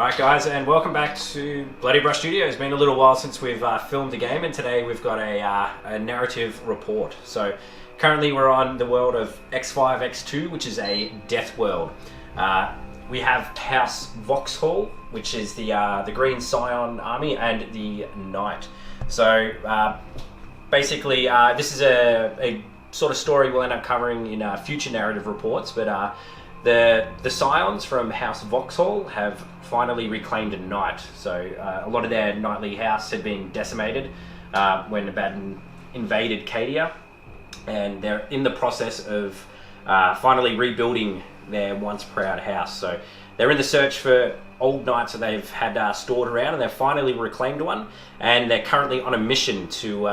Alright guys, and welcome back to Bloody Brush Studio. It's been a little while since we've filmed a game, and today we've got a narrative report. So currently we're on the world of X5, X2, which is a death world. We have House Vauxhall, which is the Green Scion army, and the Knight. So basically this is a sort of story we'll end up covering in future narrative reports, but the Scions from House Vauxhall have finally reclaimed a knight. So a lot of their knightly house had been decimated when Abaddon invaded Cadia, and they're in the process of finally rebuilding their once proud house. So they're in the search for old knights that they've had stored around, and they've finally reclaimed one, and they're currently on a mission to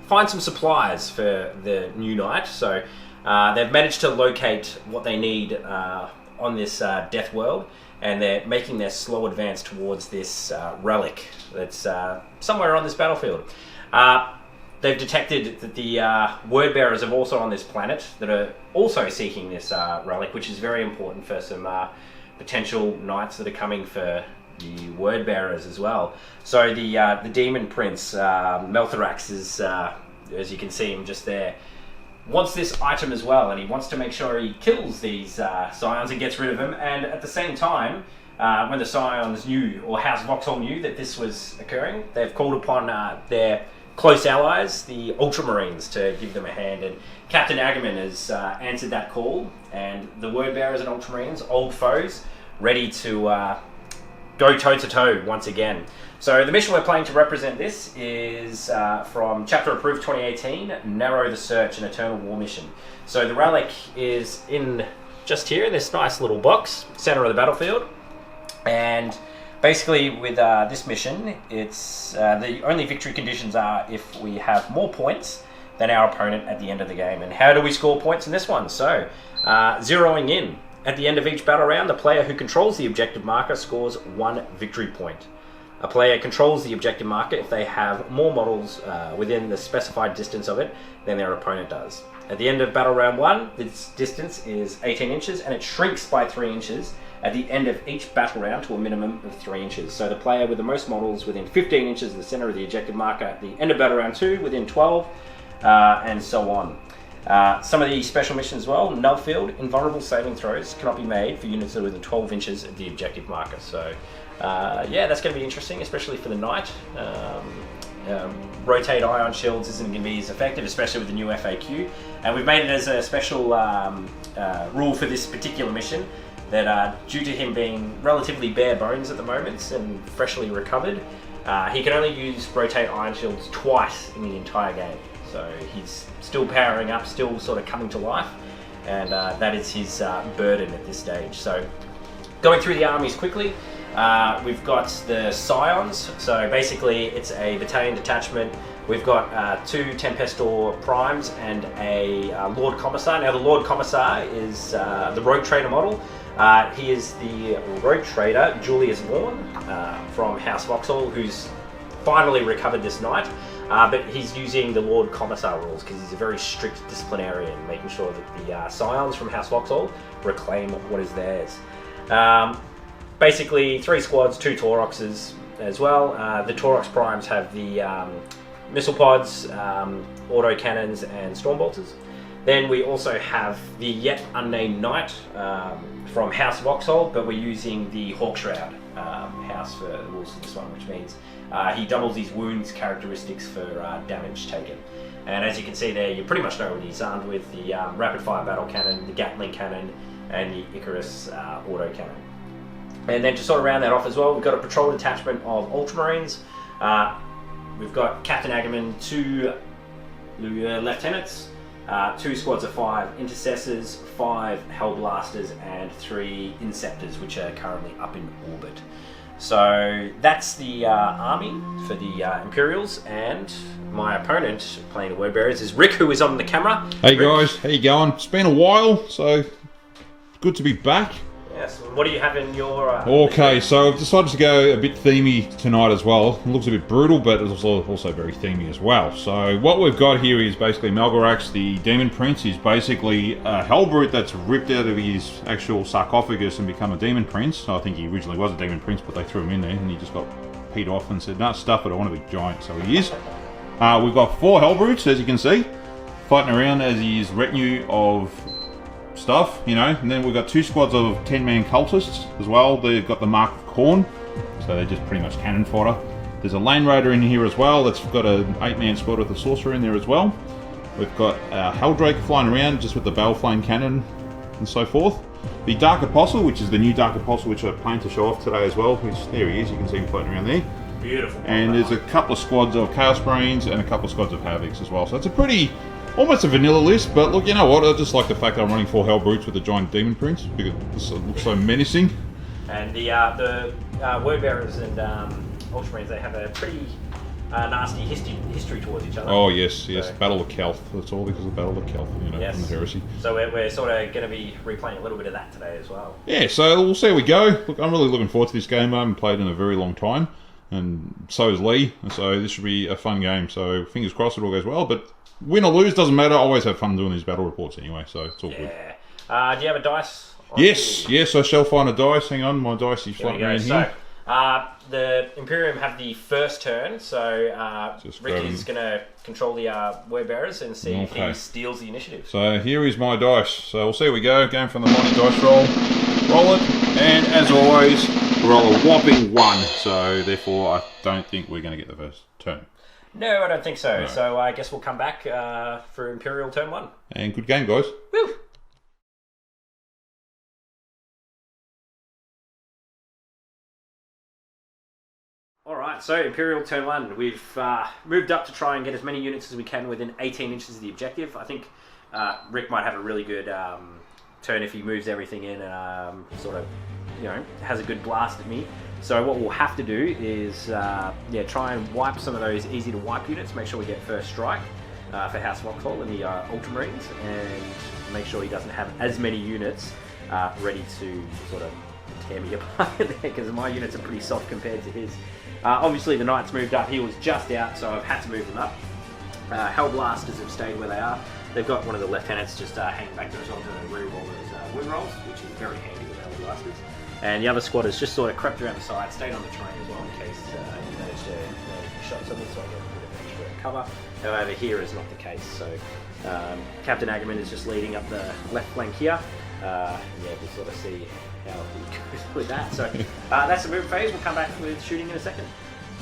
find some supplies for the new knight. So they've managed to locate what they need on this death world, and they're making their slow advance towards this relic that's somewhere on this battlefield. They've detected that the Word Bearers are also on this planet that are also seeking this relic, which is very important for some potential knights that are coming for the Word Bearers as well. So the Demon Prince, Meltharax, is, as you can see him just there, wants this item as well, and he wants to make sure he kills these Scions and gets rid of them. And at the same time, when the Scions knew, or House Vauxhall knew, that this was occurring, they've called upon their close allies, the Ultramarines, to give them a hand. And Captain Agamemnon has answered that call, and the Word Bearers and Ultramarines, old foes, ready to go toe-to-toe once again. So the mission we're playing to represent this is from Chapter Approved 2018, Narrow the Search, an Eternal War mission. So the relic is in just here, in this nice little box, center of the battlefield. And basically with this mission, it's the only victory conditions are if we have more points than our opponent at the end of the game. And how do we score points in this one? So zeroing in. At the end of each battle round, the player who controls the objective marker scores 1 victory point. A player controls the objective marker if they have more models within the specified distance of it than their opponent does. At the end of battle round 1, this distance is 18 inches, and it shrinks by 3 inches at the end of each battle round to a minimum of 3 inches. So the player with the most models within 15 inches of the center of the objective marker at the end of battle round 2, within 12, and so on. Some of the special missions as well. Nullfield, invulnerable saving throws cannot be made for units that are within 12 inches of the objective marker. So yeah, that's going to be interesting, especially for the Knight. Rotate ion shields isn't going to be as effective, especially with the new FAQ. And we've made it as a special rule for this particular mission that due to him being relatively bare bones at the moment and freshly recovered, he can only use rotate ion shields twice in the entire game. So he's still powering up, still sort of coming to life, and that is his burden at this stage. So going through the armies quickly, we've got the Scions. So basically it's a battalion detachment. We've got 2 Tempestor Primes and a Lord Commissar. Now the Lord Commissar is the Rogue Trader model. He is the Rogue Trader Julius Vaughn from House Vauxhall, who's finally recovered this knight. But he's using the Lord Commissar rules because he's a very strict disciplinarian, making sure that the Scions from House Vauxhall reclaim what is theirs. Basically 3 squads, 2 Tauroxes as well. The Taurox Primes have the missile pods, auto cannons and storm bolters. Then we also have the yet unnamed knight from House Vauxhall, but we're using the Hawk Shroud house for the rules of this one, which means he doubles his wounds characteristics for damage taken. And as you can see there, you pretty much know what he's armed with: the rapid fire battle cannon, the Gatling cannon, and the Icarus auto cannon. And then to sort of round that off as well, we've got a patrol detachment of Ultramarines. We've got Captain Agamemnon, 2 lieutenants, 2 squads of 5 intercessors, 5 hellblasters, and 3 inceptors, which are currently up in orbit. So that's the army for the Imperials, and my opponent playing the Word Bearers is Rick, who is on the camera. Hey Rick. guys, how you going? It's been a while, so good to be back. Yes. What do you have in your... Okay, so I've decided to go a bit themey tonight as well. It looks a bit brutal, but it's also very themey as well. So what we've got here is basically Malgorax, the Demon Prince. He's basically a Hellbrute that's ripped out of his actual sarcophagus and become a Demon Prince. I think he originally was a Demon Prince, but they threw him in there and he just got peed off and said, no, stuff it, I want to be giant. So he is. We've got 4 Hellbrutes, as you can see, fighting around as his retinue of stuff, you know, and then we've got 2 squads of 10-man cultists as well. They've got the Mark of Khorne, so they're just pretty much cannon fodder. There's a Lane Raider in here as well that's got an 8-man squad with a Sorcerer in there as well. We've got Helldrake flying around just with the Baleflame cannon and so forth. The Dark Apostle, which is the new Dark Apostle, which I plan to show off today as well, which, there he is, you can see him floating around there. Beautiful. And there's a couple of squads of Chaos Marines and a couple of squads of Havocs as well, so it's a pretty... almost a vanilla list, but look, you know what? I just like the fact that I'm running 4 Hellbrutes with a giant Demon Prince because it looks so menacing. And the Word Bearers and Ultramarines, they have a pretty nasty history towards each other. Oh yes, yes, so, Battle of Kelth. That's all because of Battle of Kelth, you know, yes. From the Heresy. So we're sort of going to be replaying a little bit of that today as well. Yeah, so we'll see how we go. Look, I'm really looking forward to this game. I haven't played in a very long time, and so is Leigh. So this should be a fun game. So fingers crossed it all goes well, but. Win or lose, doesn't matter. I always have fun doing these battle reports anyway, so it's all good. Do you have a dice? Yes, I shall find a dice. Hang on, my dice is floating around here. So, the Imperium have the first turn, so Rick is going to control the Word Bearers and see if he steals the initiative. So here is my dice. So we'll see how we go. Going from the mighty dice roll. Roll it, and as always, roll a whopping 1. So therefore, I don't think we're going to get the first turn. No, I don't think so. No. So I guess we'll come back for Imperial turn 1. And good game, guys. Woo! Alright, so Imperial turn 1. We've moved up to try and get as many units as we can within 18 inches of the objective. I think Rick might have a really good turn if he moves everything in and sort of, you know, has a good blast at me. So what we'll have to do is try and wipe some of those easy to wipe units, make sure we get first strike for House Vauxhall and the Ultramarines, and make sure he doesn't have as many units ready to sort of tear me apart there, because my units are pretty soft compared to his. Obviously the Knights moved up, he was just out, so I've had to move them up. Hellblasters have stayed where they are. They've got one of the lieutenants just hanging back there as well to re-roll those win rolls, which is very handy with Hellblasters. And the other squad has just sort of crept around the side, stayed on the terrain as well in case you manage to shot something, so I get a bit of extra cover. However, here is not the case, so Captain Agamemnon is just leading up the left flank here. We'll sort of see how he goes with that. So that's the move phase. We'll come back with shooting in a second.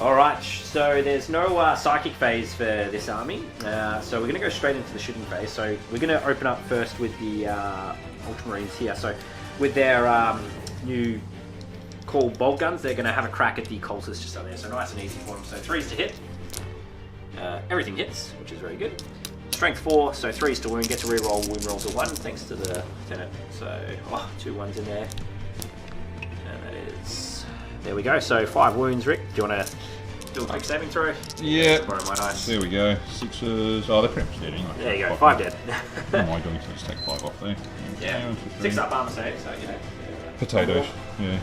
Alright, so there's no psychic phase for this army, so we're going to go straight into the shooting phase. So we're going to open up first with the Ultramarines here. So with their new called bolt guns, they're going to have a crack at the cultists just up there, so nice and easy for them. So 3s to hit, everything hits, which is very good. Strength 4, so 3s to wound, get to reroll wound rolls of 1 thanks to the lieutenant. So 2 1s in there, and that is, there we go. So 5 wounds. Rick, do you want to do a quick saving throw? Yeah, borrow my dice. There we go. 6s, oh, they're pretty much dead anyway. There you go, 5 dead. What am I doing? So just take 5 off there. Yeah, 6 up armor save, so you know. Potatoes, yeah.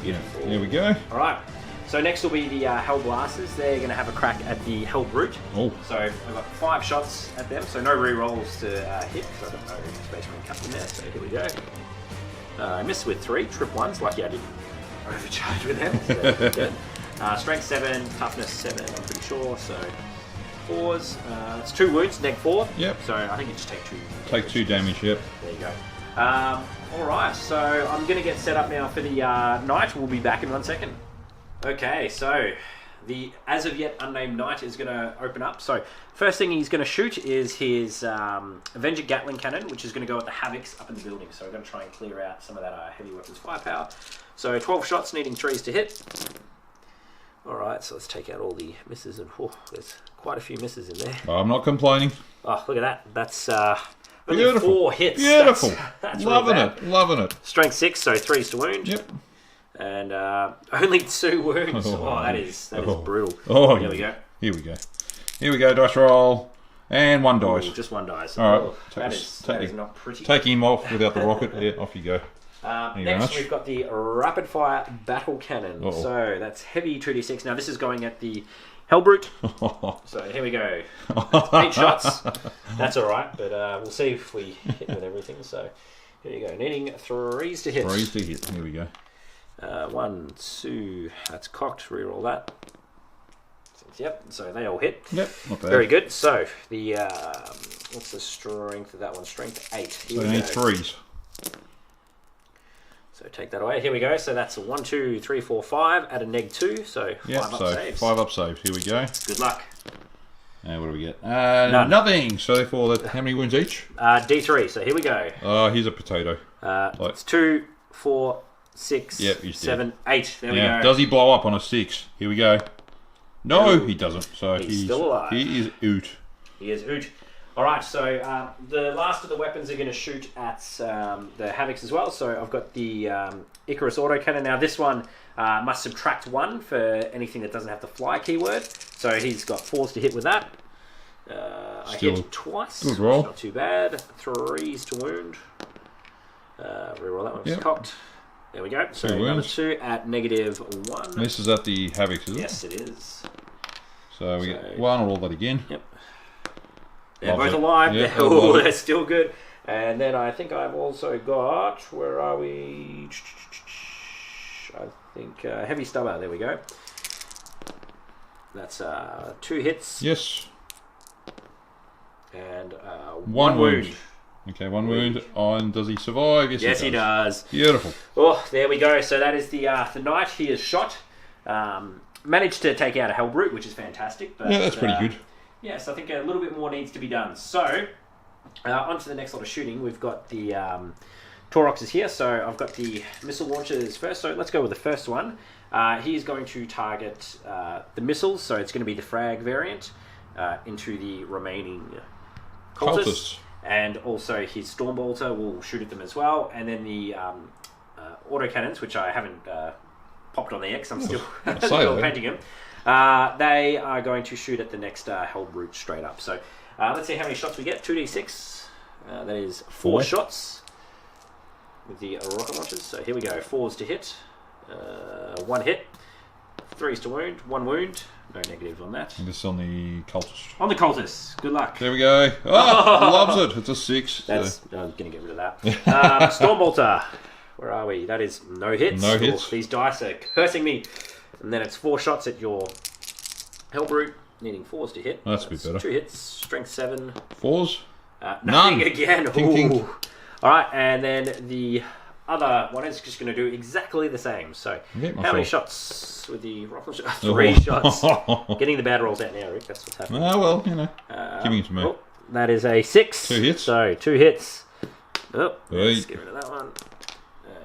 Beautiful. There we go. Alright, so next will be the Hellblasters. They're going to have a crack at the Hellbrute. Oh. So I've got 5 shots at them, so no re-rolls to hit, so I've got no space marine cut in there, so here we go. I missed with 3, trip 1s, lucky I didn't overcharge with them, so that's good. Strength 7, toughness 7, I'm pretty sure, so 4s. It's 2 wounds, neg 4. Yep. So I think you just take 2. Take 2 damage, yep. There you go. Alright, so I'm going to get set up now for the Knight. We'll be back in 1 second. Okay, so the as of yet unnamed Knight is going to open up. So first thing he's going to shoot is his Avenger Gatling Cannon, which is going to go at the Havocs up in the building. So we're going to try and clear out some of that heavy weapons firepower. So 12 shots needing 3s to hit. Alright, so let's take out all the misses. And there's quite a few misses in there. I'm not complaining. Oh, look at that. That's... only beautiful. 4 hits. Beautiful. That's loving really it. Loving it. Strength 6, so 3s to wound. Yep. And only 2 wounds. That is brutal. Oh, there we go. Here we go. Here we go. Dice roll. And 1 dice. Just 1 dice. All right. That is not pretty. Take him off without the rocket. Yeah, off you go. Next, we've got the rapid fire battle cannon. Uh-oh. So that's heavy 2d6. Now this is going at the Hellbrute. So here we go. That's 8 shots. That's all right, but we'll see if we hit with everything. So here you go. Needing 3s to hit. 3s to hit. Here we go. 1, 2. That's cocked. Reroll that. Yep. So they all hit. Yep. Not bad. Very good. So the what's the strength of that one? Strength 8. So we need 3s. So take that away. Here we go. So that's a 1, 2, 3, 4, 5 at a -2. So 5 up saves. 5 up saves. Here we go. Good luck. And what do we get? Nothing. So therefore, how many wounds each? D3. So here we go. Here's a potato. It's 2, 4, 6, Yep, he's 7, 8. There we Now, go. does he blow up on a 6? Here we go. No, he doesn't. So He's still alive. He is out. He is oot. Alright, so the last of the weapons are going to shoot at the Havocs as well. So I've got the Icarus autocannon. Now this one must subtract 1 for anything that doesn't have the fly keyword. So he's got 4s to hit with that. I hit twice. Good roll. Not too bad. 3s to wound. Reroll that one. Yep. Cocked. There we go. So Two number wounds. 2 at -1. This is at the Havocs, is it? Yes, it is. So we get 1. I'll roll that again. Yep. They're Loves both it. alive. Yep, They're still good. And then I think I've also got... Where are we? I think Heavy Stubber. There we go. That's 2 hits. Yes. And 1 wound. Okay, 1 wound. And does he survive? Yes, he does. Beautiful. Oh, there we go. So that is the knight. He is shot. Managed to take out a Hellbrute, which is fantastic. But, Yeah, that's pretty good. Yes, I think a little bit more needs to be done. So, on to the next lot of shooting. We've got the Tauroxes here. So I've got the missile launchers first. So let's go with the first one. He is going to target the missiles. So it's going to be the frag variant into the remaining cultists. And also his Stormbolter will shoot at them as well. And then the autocannons, which I haven't popped on the X. I'm still painting them. They are going to shoot at the next Hellbrute straight up. So let's see how many shots we get. 2d6. That is 4 shots with the rocket launchers. So here we go. 4s to hit. 1 hit. 3s to wound. 1 wound. No negative on that. And this is on the cultist. On the cultist. Good luck. There we go. Loves it. It's a 6. That's, I'm going to get rid of that. Stormbolter. Where are we? That is no hits. No hits. These dice are cursing me. And then it's 4 shots at your Hellbrute, needing 4s to hit. That's a bit better. 2 hits, strength 7. 4s? Nothing None. again. Tink. Alright, and then the other one is just going to do exactly the same. So, how many shots with the rocket launcher? 3 shots. Getting the bad rolls out now, Rick. That's what's happening. Oh, well, you know. Giving it to me. That is a 6. 2 hits. So, 2 hits. Let's get rid of that one.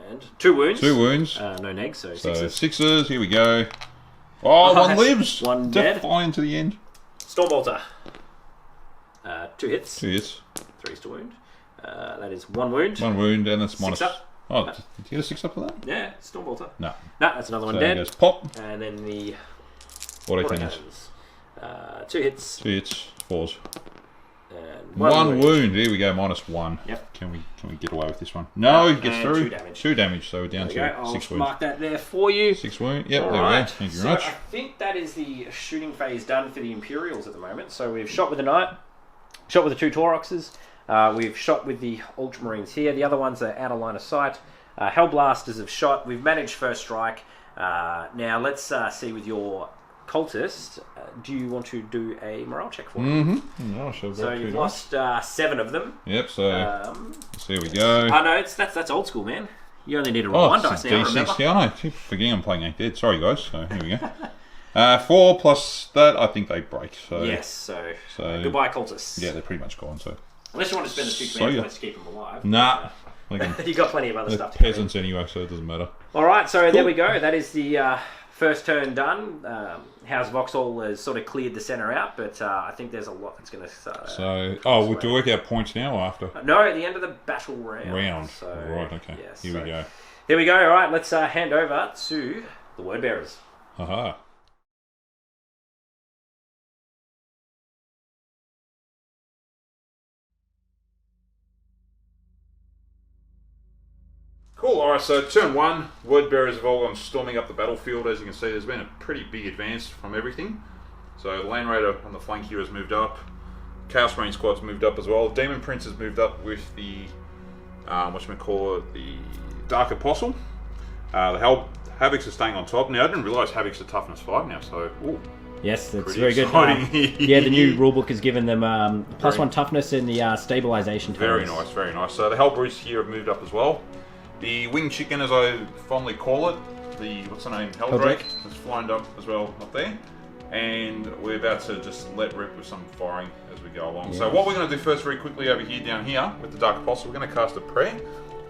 And 2 wounds. 2 wounds. No negs, so 6s. So 6s. Here we go. Oh, 1 lives. 1 dead. Define to the end. Stormbolter. 2 hits. 2 hits. 3s to wound. That is 1 wound. 1 wound, and that's minus. 6 up. Oh, did you get a 6 up for that? Yeah, Stormbolter. No. No, that's another one So dead. it goes pop. And then the Autocannons. 2 hits. 2 hits. 4s. And 1 wound. Here we go. -1. Yep. Can we get away with this one? No, he gets and through. 2 damage. 2 damage. So we're down There we to go. 6 I'll wounds. mark that there for you. 6 wounds. Yep. All there we right. go. Thank you So very much. I think that is the shooting phase done for the Imperials at the moment. So we've shot with the Knight, shot with the 2 Tauroxes, we've shot with the Ultramarines here. The other ones are out of line of sight. Hellblasters have shot. We've managed first strike. Now let's see with your cultist. Do you want to do a morale check for them? No, so You've lost 7 of them. Yep. So here we go. Oh no, that's old school, man. You only need to roll 1 dice now. D6. Remember? Yeah, I know. Keep forgetting I'm playing 8 dead. Sorry, guys. So here we go. 4 plus that, I think they break. So Yes. So goodbye, cultists. yeah, they're pretty much gone. So Unless you want to spend the 2 command points to keep them alive. nah. You got plenty of other They're stuff to do. peasants anyway, so it doesn't matter. Alright, so there we go. That is the first turn done. House Vauxhall has sort of cleared the centre out, but I think there's a lot that's going to start. So, would you work out points now or after? No, at the end of the battle round. So, right, okay. Yes, Here we go. Here we go. Alright, let's hand over to the Word Bearers. Haha. Cool, alright, so turn 1, Word Bearers have all gone storming up the battlefield. As you can see, there's been a pretty big advance from everything. So the Land Raider on the flank here has moved up. Chaos Marine squad's moved up as well. Demon Prince has moved up with the, the Dark Apostle. The Havocs are staying on top. Now, I didn't realise Havocs are toughness 5 now, so... Ooh. Yes, that's very good. Yeah, the new rulebook has given them +1 toughness in the stabilisation turns. Very nice, very nice. So the Hellbrutes here have moved up as well. The Winged Chicken, as I fondly call it, the, what's the name, Helldrake, has flown up as well up there. And we're about to just let rip with some firing as we go along. Yeah. So what we're going to do first, very quickly over here, down here, with the Dark Apostle, we're going to cast a prayer.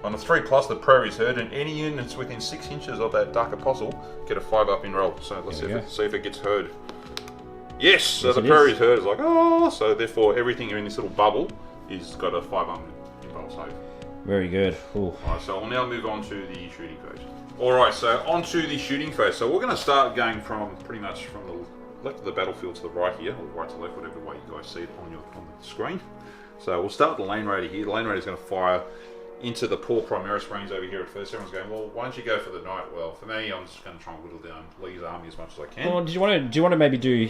On the 3+, the prayer is heard, and any units within 6 inches of that Dark Apostle get a 5+ in roll. So let's see if it gets heard. Yes, so the prayer is heard. It's like, oh, so therefore everything in this little bubble is got a 5 in roll save. Very good. Alright, so we'll now move on to the shooting phase. Alright, so on to the shooting phase. So we're going to start going from pretty much from the left of the battlefield to the right here, or right to left, whatever way you guys see it on the screen. So we'll start with the Land Raider here. The Land Raider is going to fire into the poor Primaris range over here at first. Everyone's going, well, why don't you go for the Knight? Well, for me, I'm just going to try and whittle down Leigh's army as much as I can. Well, do you want to maybe do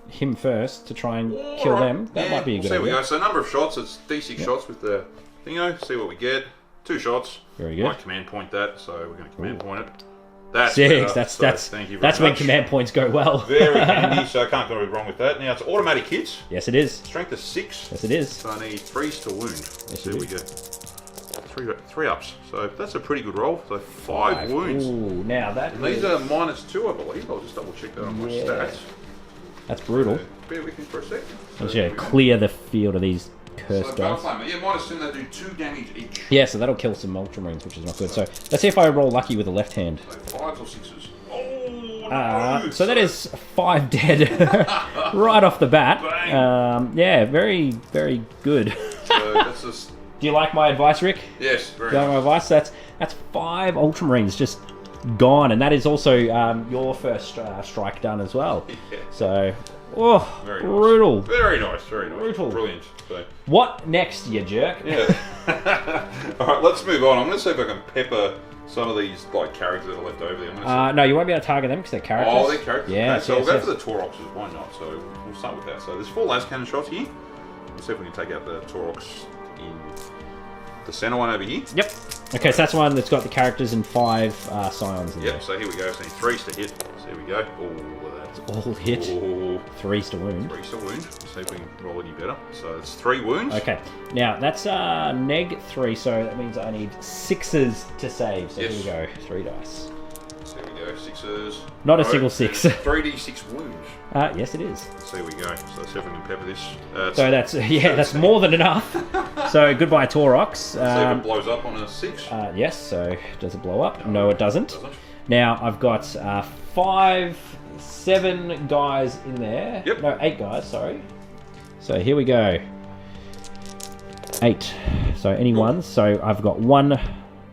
him first to try and kill them? That might be a good idea. So we go. So number of shots, it's D6 shots with the thingo. See what we get. 2 shots. Very good. Might command point that, so we're going to command point it. That's 6. That's when command points go well. Very handy, so I can't go wrong with that. Now it's automatic hits. Yes, it is. Strength is 6. Yes, it is. So I need 3s to wound. Yes, there we go. 3 ups. So that's a pretty good roll. So 5 wounds. Ooh, now that. And these are -2, I believe. I'll just double check that on my stats. That's brutal. So bear with me for a second. So just clear the field of these cursed dice. Yeah, -2, they do 2 damage each. Yeah, so that'll kill some Ultramarines, which is not good. So let's see if I roll lucky with the left hand. So 5s or 6s. Oh, no. So that is 5 dead right off the bat. Yeah, very, very good. So that's just... Do you like my advice, Rick? Yes, very Do you like my advice? That's 5 Ultramarines just gone, and that is also your first strike done as well. Yeah. So, very brutal. Nice. Very nice, very nice. Brutal. Brilliant. So. What next, you jerk? Yeah. Alright, let's move on. I'm going to see if I can pepper some of these characters that are left over there. No, you won't be able to target them because they're characters. Oh, they're characters. Yeah, okay, so we'll go for the Tauroxes, why not? So we'll start with that. So there's 4 las cannon shots here. Let's see if we can take out the Taurox in the center one over here. Yep. Okay, so that's one that's got the characters and 5 scions in there. Yep, so here we go. So 3s to hit. So here we go. It's all hit. 3s to wound. 3s to wound. Let's see if we can roll any better. So it's 3 wounds. Okay. Now, that's -3, so that means I need 6s to save. So here we go. 3 dice. So here we go. 6s. Not a single 6. 3d6 wounds. Yes, it is. So here we go. So let's see if we can pepper this. So that's more than enough. So goodbye, Taurox. See if it blows up on a 6. Yes. So does it blow up? No, it doesn't. Now I've got 7 guys in there. Yep. No, 8 guys. Sorry. So here we go. 8. So any ones. So I've got 1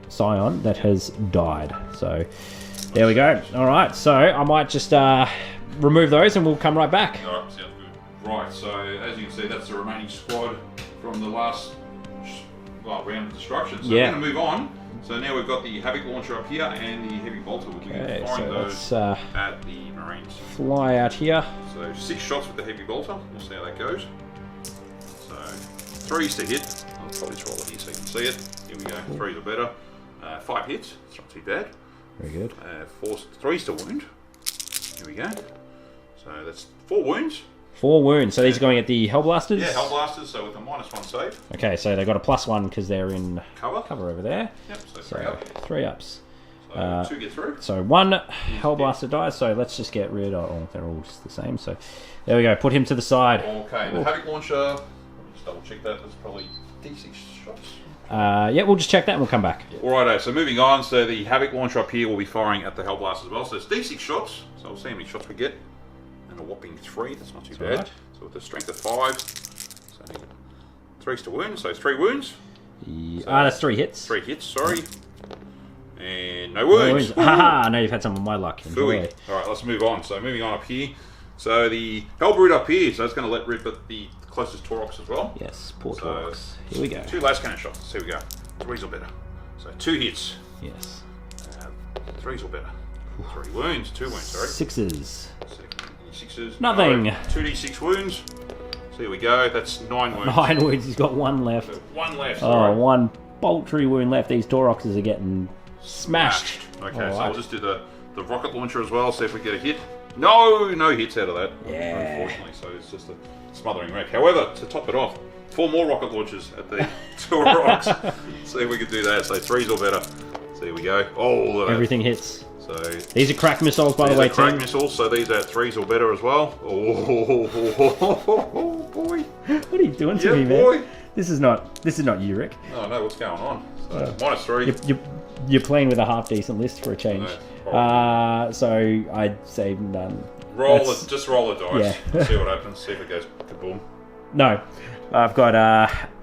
scion that has died. So there we go. All right. So I might just remove those and we'll come right back. All right. Sounds good. Right. So as you can see, that's the remaining squad from the last round of destruction. So we're going to move on. So now we've got the Havoc launcher up here and the heavy bolter. We'll be firing those at the Marines. Fly out here. So 6 shots with the heavy bolter. We'll see how that goes. So 3s to hit. I'll probably just roll it here so you can see it. Here we go. 3s are better. 5 hits. It's not too bad. Very good. 3s to wound. Here we go. So that's 4 wounds. 4 wounds. So these are going at the Hellblasters? Yeah, Hellblasters, so with a -1 save. Okay, so they got a +1 because they're in cover over there. Yep, so 3 up. 3 ups. So 2 get through. So 1 Hellblaster dies, so let's just get rid of... Oh, they're all just the same, so... There we go, put him to the side. Okay, the Havoc launcher, let me just double check that, that's probably D6 shots. Yeah, we'll just check that and we'll come back. Alrighto, so moving on, so the Havoc launcher up here will be firing at the Hellblast as well. So it's D6 shots, so we'll see how many shots we get. And a whopping 3, that's not too bad. Right. So with the strength of 5, so 3s to wound, so 3 wounds. Yeah. So that's 3 hits. 3 hits, sorry. And no wounds. Haha, now you've had some of my luck. Alright, let's move on. So moving on up here. So the Hellbrute up here, so it's going to let rip at the closest Taurox as well. Yes, poor Taurox. Here we go. 2 las cannon shots, here we go. 3s or better. So 2 hits. Yes. 3s or better. 3 wounds, 2 wounds, sorry. 6s. 6s. Nothing. No, 2d6 wounds. So here we go, that's 9 wounds. 9 wounds, he's got 1 left. So 1 left, Oh, sorry. 1 paltry wound left. These Tauroxes are getting smashed. Okay, All so right. I'll just do the rocket launcher as well, see if we get a hit. No hits out of that. Yeah. Unfortunately, so it's just a smothering wreck. However, to top it off, 4 more rocket launchers at the Taurox. See if we can do that. So 3s or better. So here we go. Oh, look at that. Everything hits. So These are crack missiles, by the way, crack team. missiles, so these are 3s or better as well. Oh, boy. What are you doing to Yeah, me, man? boy. This is not you, Rick. Oh no, what's going on? So -3. You're playing with a half decent list for a change. No, so I'd say none. Just roll a dice. Yeah. See what happens. See if it goes kaboom. No, I've got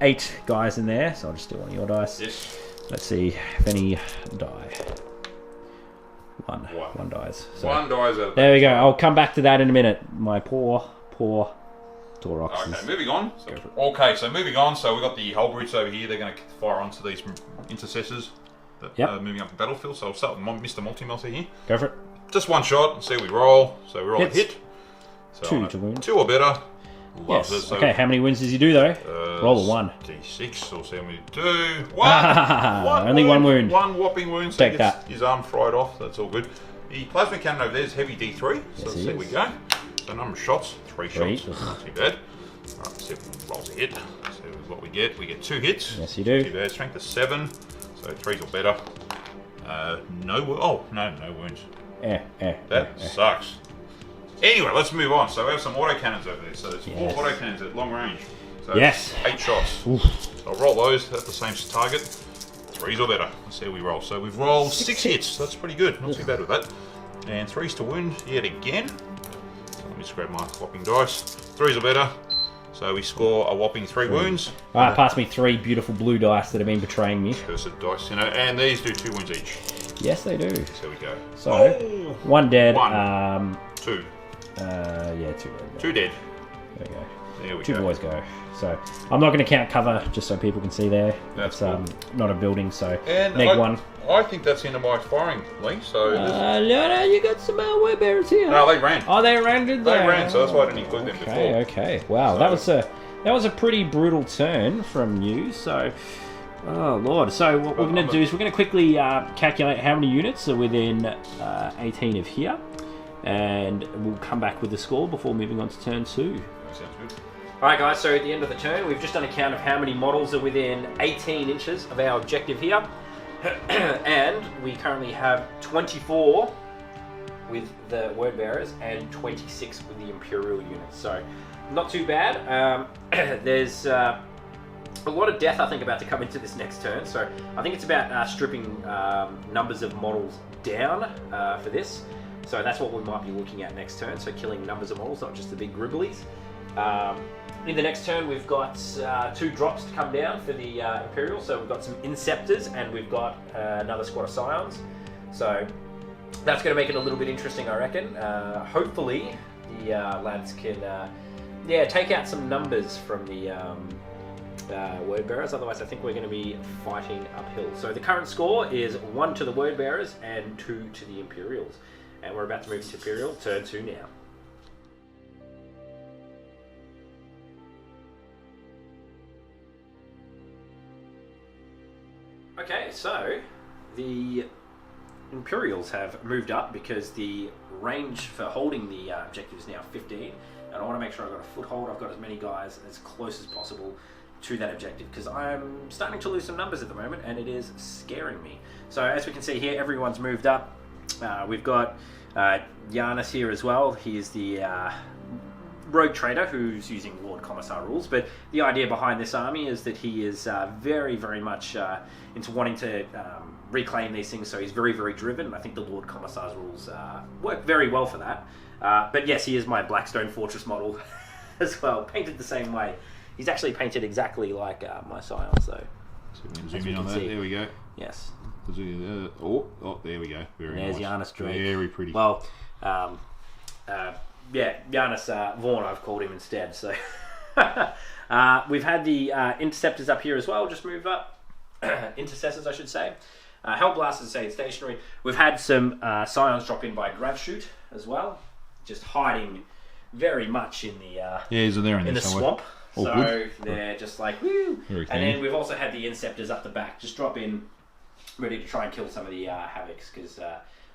8 guys in there, so I'll just do one of your dice. Yes. Let's see if any die. One dies. So 1 dies out of there we go. I'll come back to that in a minute. My poor Tauroxes. Okay, moving on. So moving on. So we've got the hull brutes over here. They're going to fire onto these intercessors that are moving up the battlefield. So I'll start with Mr. Multi-Melter here. Go for it. Just 1 shot and see we roll. So we roll Hits. a hit. So 2 to wound. 2 or better. Yes. Loves it. So Okay, how many wins does he do though? Roll a 1. D6, we'll see how many do. 1! Only 1 wound. 1 whopping wound, so Take he gets that. his arm fried off, that's all good. The plasma cannon over there is heavy D3, so Yes, there we go. So number of shots, 3 3. shots, not too bad. Alright, see if it rolls a hit. See what we get. We get 2 hits. Yes, you do. Not too bad. Strength of 7, so 3s or better. No wounds. That sucks. Anyway, let's move on. So we have some autocannons over there. So there's 4 autocannons at long range. So Yes. 8 shots. Oof. So I'll roll those at the same target. 3s or better. Let's see how we roll. So we've rolled 6 hits. That's pretty good. Not too bad with that. And 3s to wound yet again. So let me just grab my whopping dice. 3s or better. So we score a whopping 3 wounds. Alright, pass me 3 beautiful blue dice that have been betraying me. Cursed dice, you know. And these do 2 wounds each. Yes, they do. So there we go. So, 1 dead. 1. 2. 2 dead. 2 dead. There we go. There we 2 go. boys go. So, I'm not going to count cover, just so people can see there. That's it's not a building, so And neg 1. I think that's the end of my firing, Lee. So No, you got some Word Bearers here. no, they ran. Oh, they ran, did they? They ran, so that's why I didn't include them before. Okay. Wow, So- that was a pretty brutal turn from you. So, oh lord. So what we're going to do is we're going to quickly calculate how many units are within 18 of here, and we'll come back with the score before moving on to turn 2. That sounds good. Alright guys, so at the end of the turn, we've just done a count of how many models are within 18 inches of our objective here. And we currently have 24 with the Word Bearers and 26 with the Imperial units. So, not too bad. There's a lot of death, I think, about to come into this next turn. So, I think it's about stripping numbers of models down for this. So, that's what we might be looking at next turn. So, killing numbers of models, not just the big gribblies. In the next turn, we've got 2 drops to come down for the Imperial. So we've got some Inceptors and we've got another squad of Scions. So that's going to make it a little bit interesting, I reckon. Hopefully, the lads can take out some numbers from the Word Bearers. Otherwise, I think we're going to be fighting uphill. So the current score is 1 to the Word Bearers and 2 to the Imperials. And we're about to move to Imperial, turn 2 now. Okay, so the Imperials have moved up because the range for holding the objective is now 15, and I want to make sure I've got a foothold. I've got as many guys as close as possible to that objective because I'm starting to lose some numbers at the moment and it is scaring me. So as we can see here, everyone's moved up. We've got Giovanna here as well. He is the rogue trader who's using Lord Commissar rules, but the idea behind this army is that he is very, very much into wanting to reclaim these things, so he's very, very driven, and I think the Lord Commissar's rules work very well for that. But yes, he is my Blackstone Fortress model as well, painted the same way. He's actually painted exactly like my Scion, so... So we can zoom in on that, there we go. Yes. Oh, there we go. Very There's nice. Giannis Drake. Very pretty. Well, yeah, Giannis Vaughn, I've called him instead. So we've had the Interceptors up here as well, just move up. Intercessors, I should say. Hellblasters staying stationary. We've had some Scions drop in by Grav Shoot as well, just hiding very much in the in the swamp. So good. They're just like woo. And then we've also had the Inceptors up the back, just drop in, ready to try and kill some of the Havocs because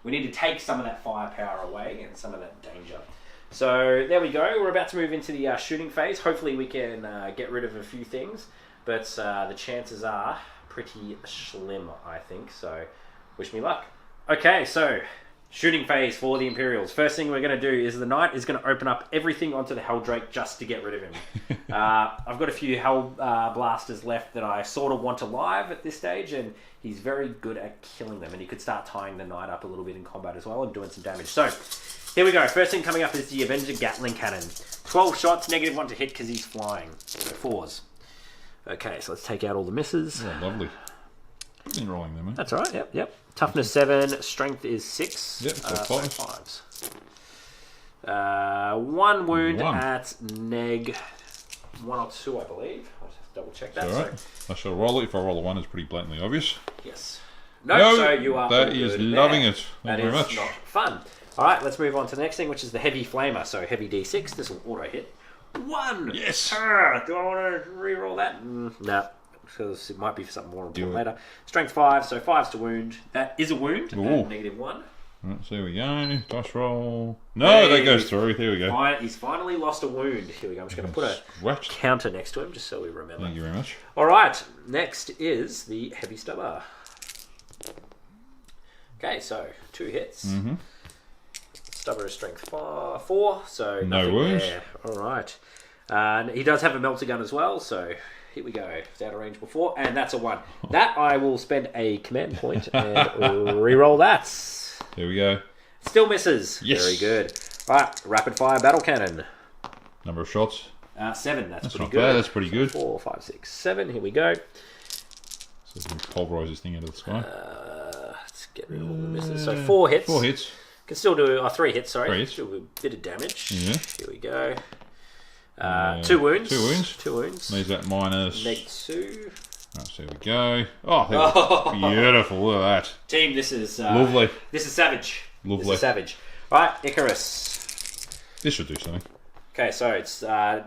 we need to take some of that firepower away and some of that danger. So there we go. We're about to move into the shooting phase. Hopefully we can get rid of a few things, but the chances are pretty slim, I think. So wish me luck. Okay, so shooting phase for the Imperials. First thing we're going to do is the Knight is going to open up everything onto the Helldrake just to get rid of him. I've got a few Hell Blasters left that I sort of want alive at this stage, and he's very good at killing them, and he could start tying the Knight up a little bit in combat as well and doing some damage. So here we go. First thing coming up is the Avenger Gatling Cannon. 12 shots, -1 to hit because he's flying. So 4s. Okay, so let's take out all the misses. Oh, lovely. Been rolling them, eh? That's all right, yep. Toughness 7, strength is 6. Yep, so 5s. 1 wound at neg 1 or 2, I believe. I'll just double check that. Right. I shall roll it. If I roll a 1, it's pretty blatantly obvious. Yes. No, so you are that is loving it. Thank you very much. Not fun. Alright, let's move on to the next thing, which is the Heavy Flamer. So heavy D6, this will auto hit. 1! Yes! Do I want to re-roll that? No, because it might be for something more important later. Strength 5, so 5's to wound. That is a wound, -1. Right, so here we go. Dice roll. No, that goes through. Here we go. He's finally lost a wound. Here we go. I'm just going to put a counter next to him just so we remember. Thank you very much. Alright, next is the Heavy Stubber. Okay, so 2 hits. Mm-hmm. Stubber is strength 4, so no wounds. Alright. He does have a melter gun as well, so here we go. It's out of range before, and that's a 1. That I will spend a command point and re-roll that. There we go. Still misses. Yes. Very good. Right, rapid fire battle cannon. Number of shots? 7. That's pretty not good. Bad. That's pretty good. 4, 5, 6, 7. Here we go. So we can pulverize this thing out of the sky. Let's get rid of all the misses. So 4 hits. 4 hits. Can still do 3 hits. Sorry. 3 hits. Still do a bit of damage. Yeah. Here we go. 2 wounds. 2 wounds. 2 wounds. Leaves that minus -2. Right, so here we go. Oh, beautiful. Look at that. Team, this is lovely. This is savage. Lovely. This is savage. Right, Icarus. This should do something. Okay, so it's I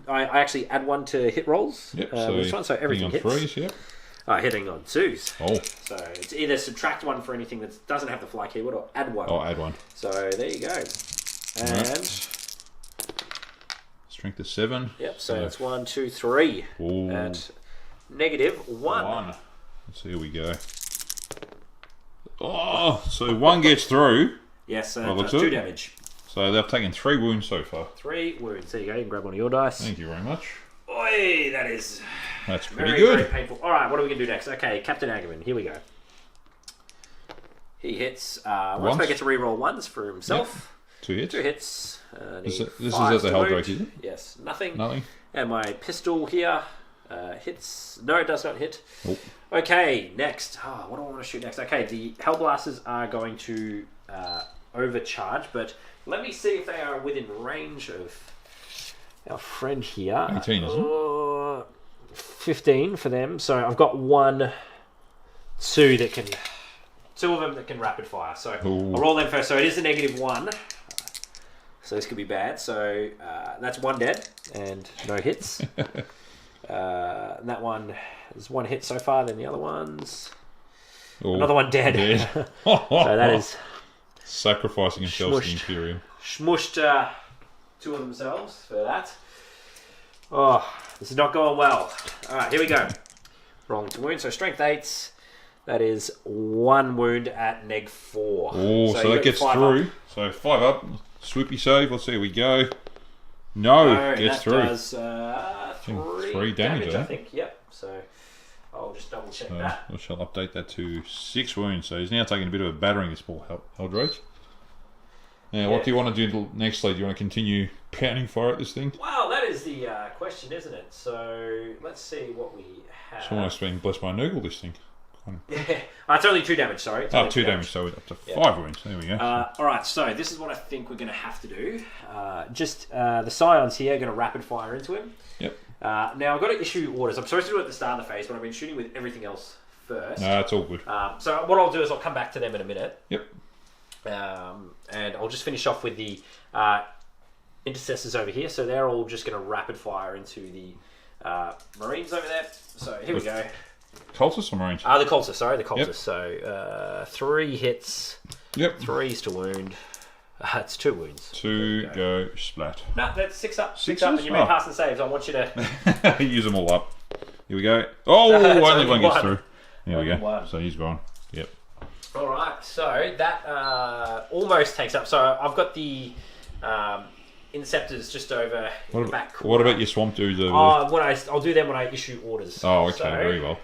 actually add 1 to hit rolls. Yep. This one, so everything hits. 3s, yep. Hitting on 2s. Oh. So it's either subtract 1 for anything that doesn't have the fly keyword, or add 1. Oh, add 1. So there you go. And strength is 7. Yep. So that's 1, 2, 3. Ooh. At -1. So here we go. Oh, so 1 gets through. Yes, that's 2 damage. So they've taken 3 wounds so far. 3 wounds. There you go. You can grab one of your dice. Thank you very much. Oi, that's pretty very, good. Very painful. All right, what are we going to do next? Okay, Captain Agaman. Here we go. He hits. Once I get to re-roll 1s for himself. Yep. 2 hits. 2 hits. This is at the Helldrake, is it? Yes, nothing. Nothing. And my pistol here hits. No, it does not hit. Oh. Okay, next. What do I want to shoot next? Okay, the Hellblasters are going to overcharge, but let me see if they are within range of our friend here. 18, isn't it? 15 for them. So I've got 1, 2 that can... 2 of them that can rapid fire. So I'll roll them first. So it is a -1. So this could be bad. So that's 1 dead and no hits. And that one is 1 hit so far. Then the other ones, another 1 dead. So that is sacrificing himself to the Imperium. Smushed 2 of themselves for that. Oh, this is not going well. All right, here we go. Rolling to wound. So strength 8. That is 1 wound at -4. Oh, so that gets through. Up. So 5 up. Swoopy save. Let's see how we go. No, gets through. Does 3 damage, I think. Yep. So I'll just double check that. I shall update that to 6 wounds. So he's now taking a bit of a battering, this poor Helldrake. Now, what do you want to do next, Lee? Do you want to continue pounding fire at this thing? Well, that is the question, isn't it? So let's see what we have. It's almost been blessed by Noogle, this thing. Yeah. It's only 2 damage, sorry. 2 damage, so up to 5 wounds. There we go. Alright, so this is what I think we're going to have to do. The Scions here are going to rapid fire into him. Yep. Now, I've got to issue orders. I'm supposed to do it at the start of the phase, but I've been shooting with everything else first. No, it's all good. So what I'll do is I'll come back to them in a minute. Yep. And I'll just finish off with the intercessors over here. So they're all just going to rapid fire into the Marines over there. So here we go. Cultists or Marines? The cultists, sorry, the cultists. Yep. So 3 hits. Yep. 3's to wound. It's 2 wounds. 2 go splat. No, that's 6 up. 6 Sixes? up, and you may pass and saves. I want you to... Use them all up. Here we go. Oh, only one gets through. There we go. One. So he's gone. Yep. All right, so that almost takes up. So I've got the Inceptors just over in the back corner. What about your swamp dudes over there? I'll do them when I issue orders. Oh, okay, so very well.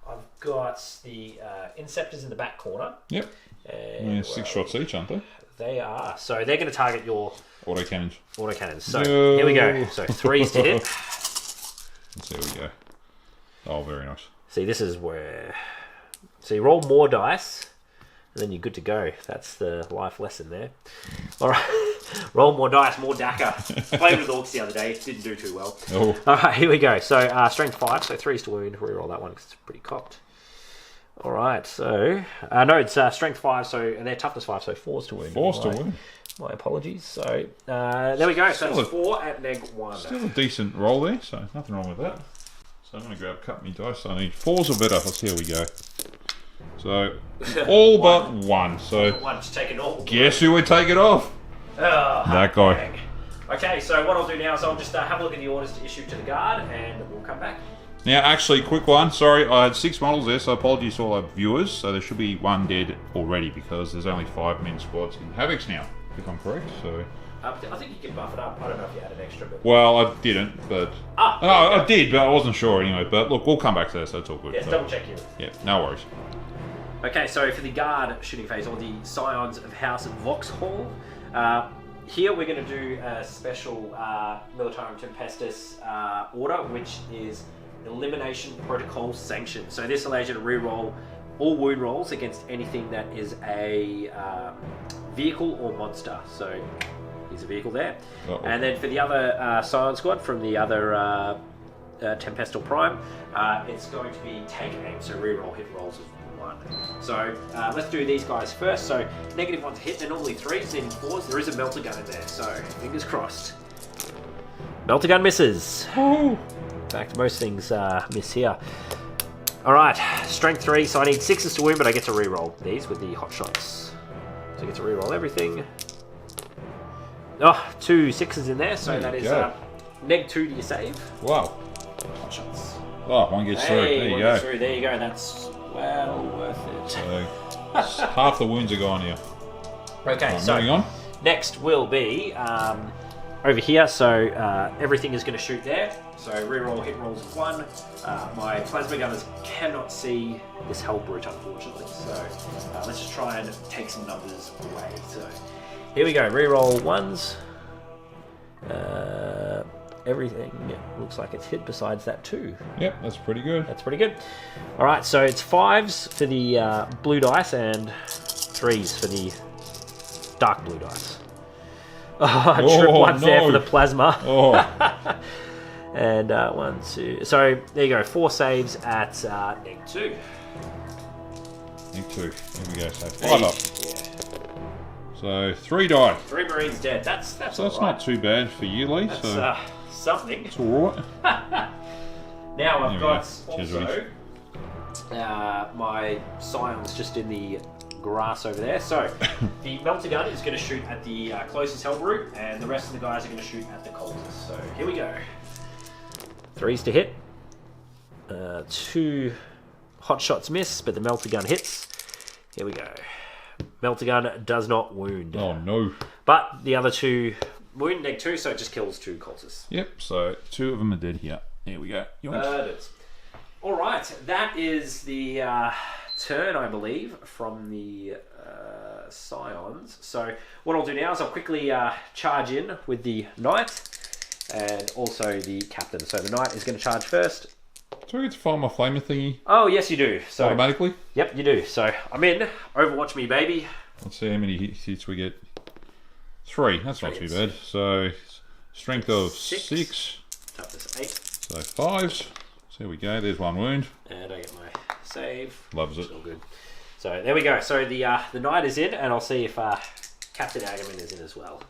I've got the Inceptors in the back corner. Yep. And 6 shots each, aren't they? They are. So they're going to target your autocannons. So here we go. So 3's to hit. There we go. Oh, very nice. See, this is where... So you roll more dice, and then you're good to go. That's the life lesson there. All right. Roll more dice, more DACA. Played with Orcs the other day. Didn't do too well. Oh. All right, here we go. So strength 5, so 3's to wound. Reroll that one because it's pretty cocked. All right, so... no, it's strength 5, so and they're toughness 5, so 4's to wound. 4's to wound. My apologies. So there we go. So that's 4 at neg 1. Still a decent roll there, so nothing wrong with that. So I'm going to cut me dice. I need 4s or better. Let's see how we go. So, all but 1. So, one's taken all. Guess who would take it off? That guy. Dang. Okay, so what I'll do now is I'll just have a look at the orders to issue to the guard, and we'll come back. Now, actually, quick one. Sorry, I had 6 models there, so apologies to all our viewers. So there should be 1 dead already because there's only 5 men squads in Havocs now, if I'm correct. So. I think you can buff it up. I don't know if you had an extra, but... Well, I didn't, but... I did, but I wasn't sure anyway. But look, we'll come back to that, so it's all good. Yes, double check you. Yeah, no worries. Okay, so for the guard shooting phase, or the Scions of House Vauxhall, here we're going to do a special Militarum Tempestus order, which is Elimination Protocol Sanction. So this allows you to reroll all wound rolls against anything that is a vehicle or monster. So here's a vehicle there. And then for the other Scion squad from the other Tempestal Prime, it's going to be take aim, so reroll hit rolls of 1. So let's do these guys first. So -1 to hit, they're normally 3s and 4s. There is a melter gun in there, so fingers crossed. Melter gun misses. Woo. In fact, most things miss here. Alright, strength 3, so I need 6s to wound, but I get to reroll these with the hot shots. So I get to reroll everything. Oh, 2 6s in there, so that is neg 2 to your save. Wow. Hot shots. Oh, 1 gets through. There you go. There you go, that's well worth it. So, half the wounds are gone here. Okay, right, so moving on. Next will be over here, so everything is going to shoot there. So reroll hit rolls of 1. My plasma gunners cannot see this hell brute, unfortunately. So let's just try and take some numbers away. So here we go. Reroll 1s. Everything looks like it's hit besides that 2. Yep, that's pretty good. That's pretty good. All right, so it's 5s for the blue dice and 3s for the dark blue dice. Oh, I tripped once there for the plasma. Oh. And 1, 2. So there you go. 4 saves at neg 2. Neg 2. Here we go. So 5 up. Yeah. So 3 die. 3 Marines dead. That's so that's not too bad for you, Leigh. That's so something. It's all right. Now I've got also my Scions just in the grass over there. So the melter gun is going to shoot at the closest hell brute, and the rest of the guys are going to shoot at the cultists. So here we go. 3s to hit. 2 hot shots miss, but the melter gun hits. Here we go. Melter gun does not wound. Oh no. But the other 2 wound neg 2, so it just kills 2 cultists. Yep, so 2 of them are dead here. Here we go. Alright, that is the turn, I believe, from the Scions. So what I'll do now is I'll quickly charge in with the Knight and also the Captain. So the Knight is going to charge first. Do I get to fire my flamer thingy? Oh, yes you do. So automatically? Yep, you do. So I'm in. Overwatch me, baby. Let's see how many hits we get. 3. That's not too bad. So strength of 6. Toughness 8. So 5s. So here we go. There's 1 wound. And I get my save. Loves it. It's all good. So there we go. So the knight is in, and I'll see if Captain Agaman is in as well.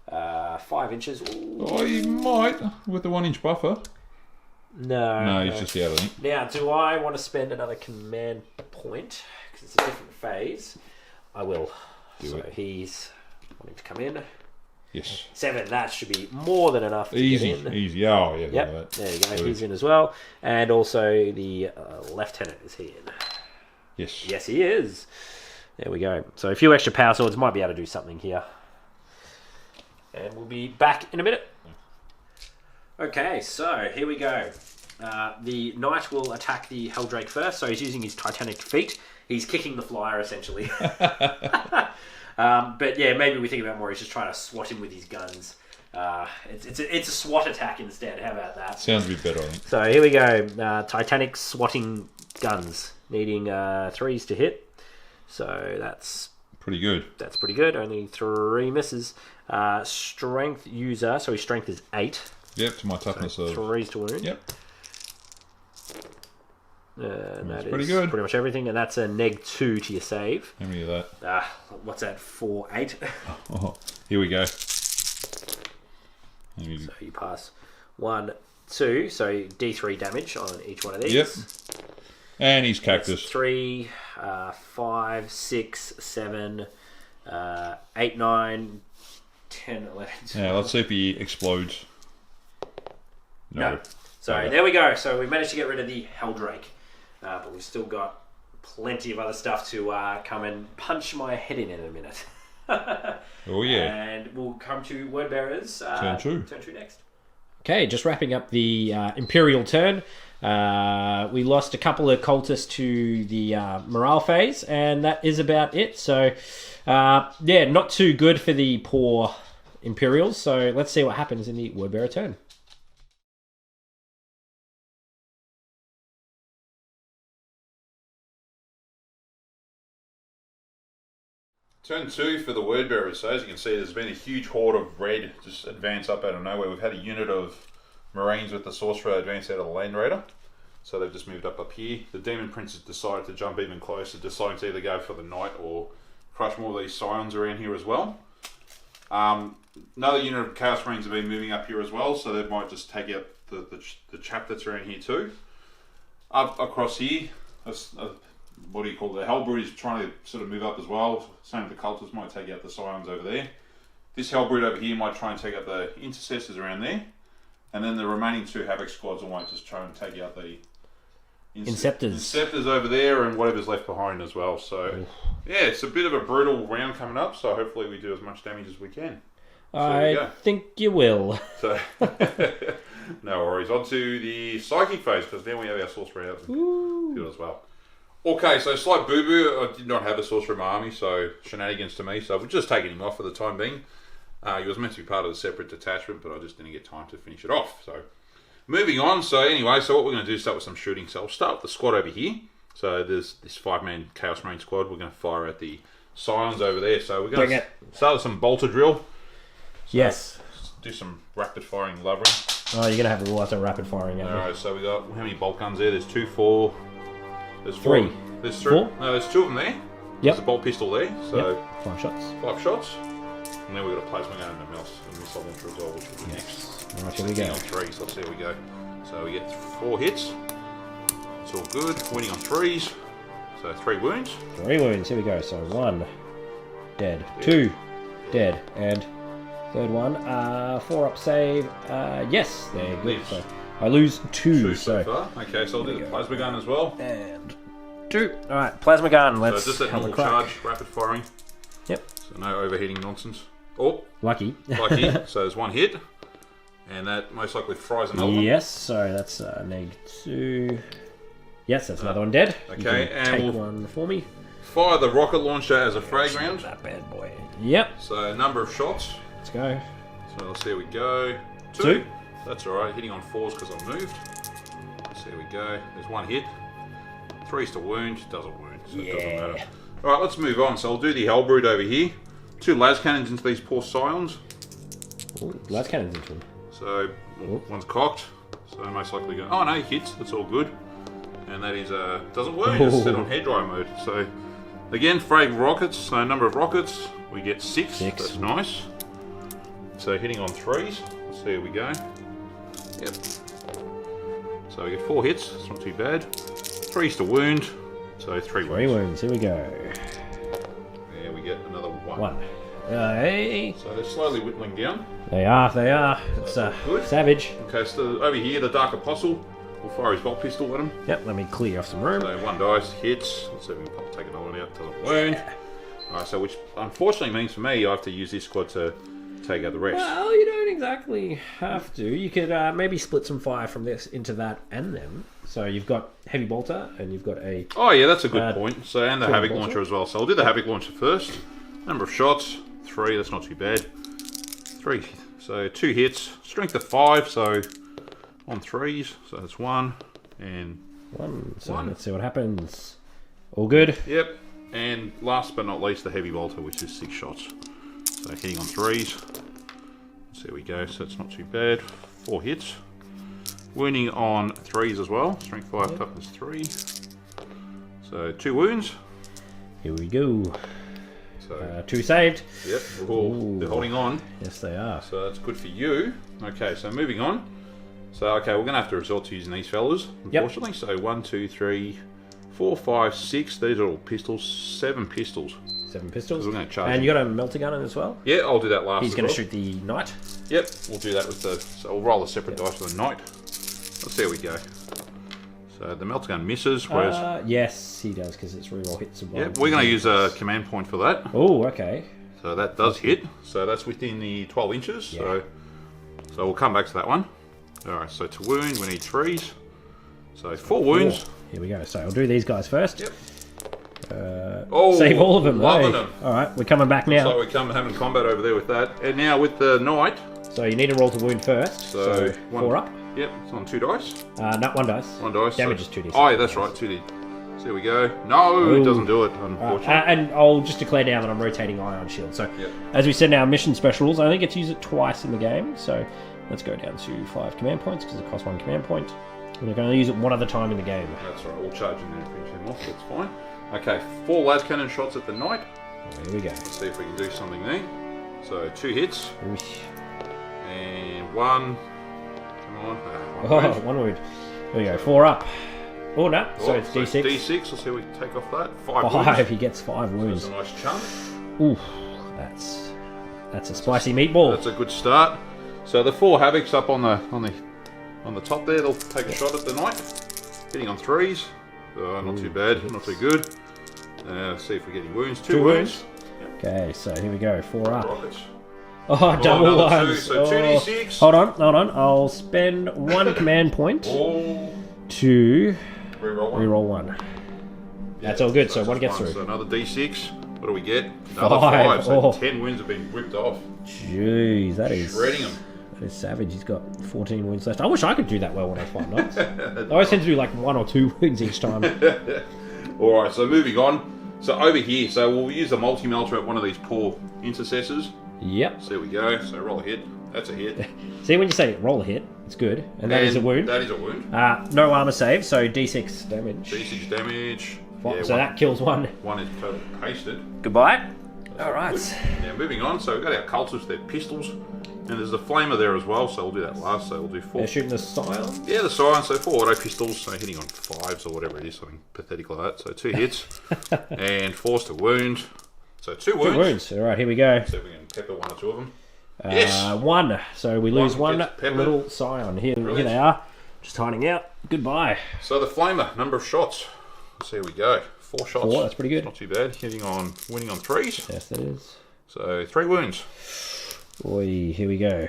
5 inches. Ooh. Oh, he might with the 1 inch buffer. No, he's just out, I think. Now, do I want to spend another command point? Because it's a different phase. I will. Do it. He's wanting to come in. Yes. 7, that should be more than enough to Easy, get in. easy. Oh, yeah. Yep, there you go. He's in as well. And also the lieutenant, is he in? Yes. Yes, he is. There we go. So a few extra power swords might be able to do something here. And we'll be back in a minute. Okay, so here we go. The knight will attack the Helldrake first, so he's using his titanic feet. He's kicking the flyer, essentially. But yeah, maybe we think about more. He's just trying to swat him with his guns. It's a SWAT attack instead. How about that? Sounds a bit better, I think. So here we go. Titanic swatting guns, needing 3s to hit. So that's pretty good. That's pretty good. Only 3 misses. Strength user. So his strength is 8. Yep, to my toughness so of 3s to wound. Yep. That pretty is good. pretty much everything, and that's a -2 to your save. How many of that? What's that? 4, 8. Oh, here we go. So you pass 1, 2. So D3 damage on each one of these. Yep. And he's cactus. That's 3, 5, 6, 7, 8, 9, 10, 11. 12. Yeah, let's see if he explodes. No. So there we go. So we managed to get rid of the Helldrake. But we've still got plenty of other stuff to come and punch my head in a minute. Oh, yeah. And we'll come to Word Bearers. Turn 2. Turn 2 next. Okay, just wrapping up the Imperial turn. We lost a couple of cultists to the morale phase, and that is about it. So, yeah, not too good for the poor Imperials. So let's see what happens in the Word Bearer turn. Turn 2 for the Word Bearers. So as you can see, there's been a huge horde of red just advance up out of nowhere. We've had a unit of Marines with the Sorcerer advance out of the Land Raider. So they've just moved up here. The Demon Prince has decided to jump even closer, deciding to either go for the Knight or crush more of these Scions around here as well. Another unit of Chaos Marines have been moving up here as well, so they might just take out the chap that's around here too. Up across here, what do you call it? The Hellbrood is trying to sort of move up as well. Same with the Cultists, might take out the Scions over there. This Hellbrood over here might try and take out the Intercessors around there. And then the remaining 2 Havoc squads will might just try and take out the Inceptors over there and whatever's left behind as well. So, yeah, it's a bit of a brutal round coming up, so hopefully we do as much damage as we can. So I think you will. So, no worries. On to the Psychic phase, because then we have our Sorcerer out in the field as well. Okay, so slight boo-boo. I did not have a Sorcerer in my army, so shenanigans to me. So we're just taking him off for the time being. He was meant to be part of the separate detachment, but I just didn't get time to finish it off. So moving on. So anyway, so what we're going to do is start with some shooting. So we'll start with the squad over here. So there's this 5-man Chaos Marine squad. We're going to fire at the Scions over there. So we're going to start with some bolter drill. So yes. Do some rapid firing lovering. Oh, you're going to have lots of rapid firing. Alright, so we got how many bolt guns there? There's 2, 4. There's 4. 3. There's 3. 4? No, there's 2 of them there. Yep. There's a bolt pistol there. So 5 shots. 5 shots. And then we've got a plasma gun and a missile launcher as well, which will be next. Right, here we go. On 3, so let's see how we go. So we get 4 hits. It's all good. Winning on 3s. So 3 wounds. 3 wounds. Here we go. So 1 dead. 2 dead. And third one. 4 up save. Yes, they're good. So I lose 2 so far. Okay, so I'll do the plasma gun as well. And 2. Alright, plasma gun. Let's so just that normal charge, rapid firing. Yep. So no overheating nonsense. Oh, lucky. Lucky. So there's 1 hit. And that most likely fries another one. Yes, so that's -2. Yes, that's another one dead. Okay, and take we'll one for me. Fire the rocket launcher as a frag round. That bad boy. Yep. So number of shots. Let's go. So let's see how we go. 2. That's alright, hitting on 4s because I moved. Let's see how we go. There's 1 hit. 3's to wound. Doesn't wound, so it doesn't matter. Alright, let's move on. So I'll do the Hellbrood over here. 2 las cannons into these poor Scions. Ooh, las cannons into them. So one's cocked. So most likely go. Oh no, he hits. That's all good. and that is doesn't work. It's set on hairdryer mode. So again, frag rockets. So number of rockets, we get 6. That's nice. So hitting on 3s. Let's see how we go. Yep. So we get 4 hits. It's not too bad. 3s to wound. So 3 wounds. 3 wounds. Here we go. There we get another 1. Hey. So they're slowly whittling down. They are. They are. It's good. Savage. Okay, so over here, the Dark Apostle will fire his bolt pistol at him. Yep. Let me clear off some room. So 1 dice hits. Let's see if we can take another one out. Doesn't wound. Alright, so which unfortunately means for me, I have to use this squad to take out the rest. Well, you don't exactly have to. You could maybe split some fire from this into that and them. So you've got heavy bolter and you've got a. Oh yeah, that's a good point. So and the Havoc bolter. launcher as well. So I'll do the Havoc launcher first. Number of shots 3. That's not too bad. 3. So 2 hits. Strength of 5. So on 3s. So that's 1 and 1. So let's see what happens. All good. Yep. And last but not least, the heavy bolter, which is 6 shots. So hitting on 3s. So there we go. So it's not too bad. 4 hits. Wounding on 3s as well. Strength 5, toughness 3. So 2 wounds. Here we go. So 2 saved. Yep. They're holding on. Yes, they are. So that's good for you. Okay. So moving on. So okay, we're gonna have to resort to using these fellas, unfortunately. So 1, 2, 3, 4, 5, 6. These are all pistols. 7 pistols. 7 pistols. We're going to charge and you got a melter gun as well? Yeah, I'll do that last. He's going to shoot the knight? Yep, we'll do that with the... So we'll roll a separate dice for the knight. Let's see how we go. So the melter gun misses, whereas... yes, he does, because it's reroll hits. Yep, we're going to use a command point for that. Oh, okay. So that does hit. So that's within the 12 inches. Yeah. So we'll come back to that one. Alright, so to wound, we need 3s. So 4 wounds. Here we go. So I'll do these guys first. Yep. Save all of them. Loving them. Alright, we're coming back now. So we come having combat over there with that. And now with the knight. So you need to roll to wound first. So 4 up. Yep, it's on 2 dice. Not 1 dice. 1 dice. Damage is 2d. Oh, yeah, that's right, 2d. So here we go. No, it doesn't do it, unfortunately. And I'll just declare now that I'm rotating Ion Shield. So as we said in our mission specials, I think it's used it twice in the game. So let's go down to 5 command points because it costs 1 command point. And we're going to use it 1 other time in the game. That's right, we'll charge in there and finish them off, that's fine. Okay, 4 las cannon shots at the knight. Here we go. Let's see if we can do something there. So 2 hits. Oosh. And 1. Come on. 1 wound. Here we go, 4 up. Oh no, so it's D6. D6, let's see if we can take off that. 5 wounds. He gets 5 wounds. So that's a nice chunk. Ooh, that's a spicy meatball. That's a good start. So the 4 havocs up on the top there, they'll take a shot at the knight. Hitting on 3s. Not too bad, not too good. Let's see if we get any wounds. 2 wounds. Okay, so here we go, 4 up. Rockets. Oh, double ones. So 2d6. Hold on. I'll spend 1 command point to reroll 1. That's all good, so 1 gets through. So another d6. What do we get? Another 5. So 10 wounds have been ripped off. Jeez, that is... Shredding them. That is savage. He's got 14 wounds left. I wish I could do that well when I fight knights. I always tend to do like 1 or 2 wounds each time. Alright, so moving on. So over here, so we'll use the multi-melter at one of these poor intercessors. Yep. So there we go. So roll a hit. That's a hit. See, when you say roll a hit, it's good. And that is a wound. That is a wound. No armor save, so d6 damage. D6 damage. Yeah, so that kills 1. 1 is totally pasted. Goodbye. Alright. Now moving on, so we've got our cultists, their pistols. And there's the flamer there as well, so we'll do that last. So we'll do 4. They're shooting the scion? Yeah, the scion. So 4 auto pistols, so hitting on 5s or whatever it is, something pathetic like that. So 2 hits. And 4s to wound. So 2 wounds. 2 wounds. Alright, here we go. So we can pepper 1 or 2 of them. Yes! 1. So we lose 1 little scion. Here they are. Just hiding out. Goodbye. So the flamer, number of shots. Let's see how we go. 4 shots. 4, that's pretty good. Not too bad. Winning on 3s. Yes, that is. So 3 wounds. Oi, here we go.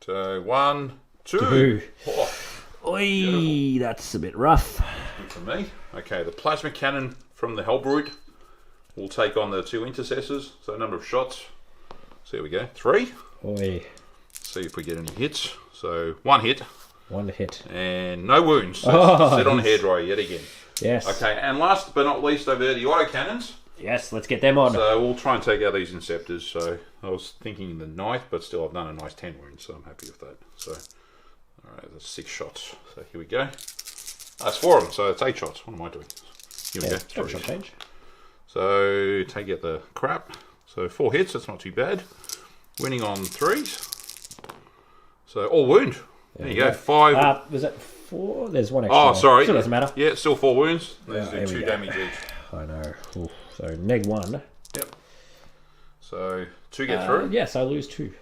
So 1, 2. Oh, oi, beautiful. That's a bit rough. Good for me. Okay, the plasma cannon from the Hellbrute will take on the 2 intercessors. So number of shots. So here we go. 3. Oi. See if we get any hits. So 1 hit. 1 hit. And no wounds. So sit on hairdryer yet again. Yes. Okay, and last but not least over there, the autocannons. Yes, let's get them on. So we'll try and take out these Inceptors. So I was thinking the knife, but still I've done a nice 10 wounds, so I'm happy with that. So, alright, that's 6 shots. So here we go. That's 4 of them, so it's 8 shots. What am I doing? Here we go. Double shot change. So take out the crap. So 4 hits, that's not too bad. Winning on 3s. So all wound. There you go. 5. Was that 4? There's one extra. Oh, sorry. Still doesn't matter. Yeah, still 4 wounds. Yeah, There's 2 damage each. I know. Oof. So neg 1. Yep. So 2 get through. Yes, I lose 2.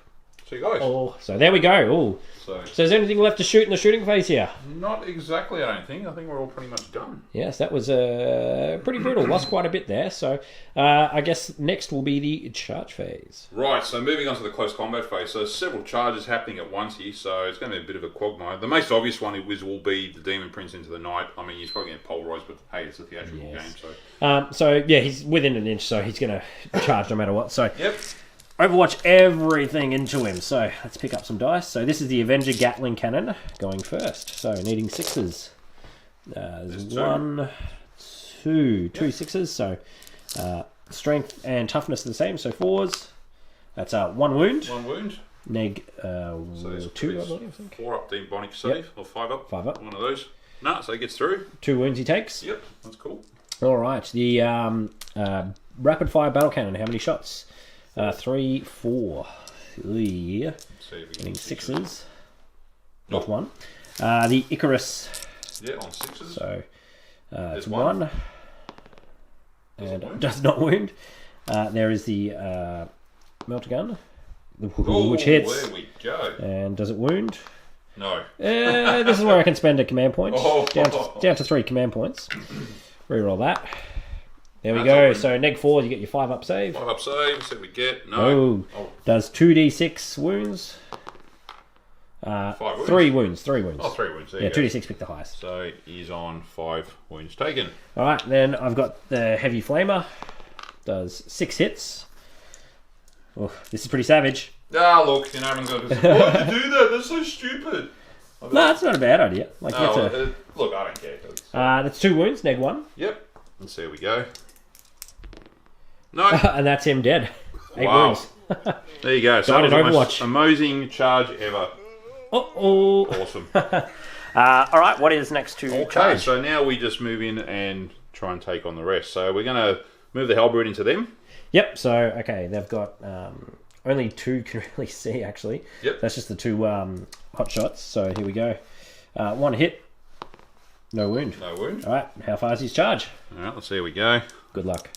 2 guys. Oh, so there we go. Oh. So is there anything left to shoot in the shooting phase here? Not exactly, I don't think. I think we're all pretty much done. Yes, that was pretty brutal. Lost quite a bit there. So I guess next will be the charge phase. Right, so moving on to the close combat phase. So several charges happening at once here, so it's going to be a bit of a quagmire. The most obvious one will be the Demon Prince into the night. I mean, he's probably going to polarise, but hey, it's a theatrical game. So yeah, he's within an inch, so he's going to charge no matter what. So yep. Overwatch everything into him. So let's pick up some dice. So this is the Avenger Gatling Cannon going first. So needing 6s. There's 1, 2 6s. So strength and toughness are the same. So 4s. That's 1 wound. 1 wound. Neg so 2, I believe. I think. 4 up demonic save, or 5 up. 5 up. One of those. No, so he gets through. 2 wounds he takes. Yep, that's cool. All right. The rapid fire battle cannon. How many shots? 3, 4. Yeah. Getting 6s. Not 1. The Icarus. Yeah, on 6s. So it's 1. And does not wound. There is the melter gun, which hits. There we go. And does it wound? No. This is where I can spend a command point. Down to 3 command points. Reroll that. There we go. So neg 4, you get your 5 up save. 5 up save. See what we get. No. Oh. Does 2d6 wounds. 5 wounds. 3 wounds. 3 wounds. Oh, 3 wounds. There yeah, you go. 2d6 pick the highest. So he's on 5 wounds taken. All right. Then I've got the heavy flamer. Does 6 hits. Oh, this is pretty savage. Ah, look, you know, everyone's going to be like, why'd you do that? That's so stupid. No, it's not a bad idea. Like, look, I don't care. That's 2 wounds, neg 1. Yep. And so we go. No. And that's him dead. 8 wounds. There you go. So Died in that was the Overwatch. most amazing charge ever. Uh-oh. Awesome. All right, what is next to charge? So now we just move in and try and take on the rest. So we're going to move the Hellbrood into them. Yep, so, okay, they've got only 2 can really see, actually. Yep. That's just the 2 hot shots. So here we go. 1 hit. No wound. No wound. All right, how far is his charge? All right, let's see how we go. Good luck.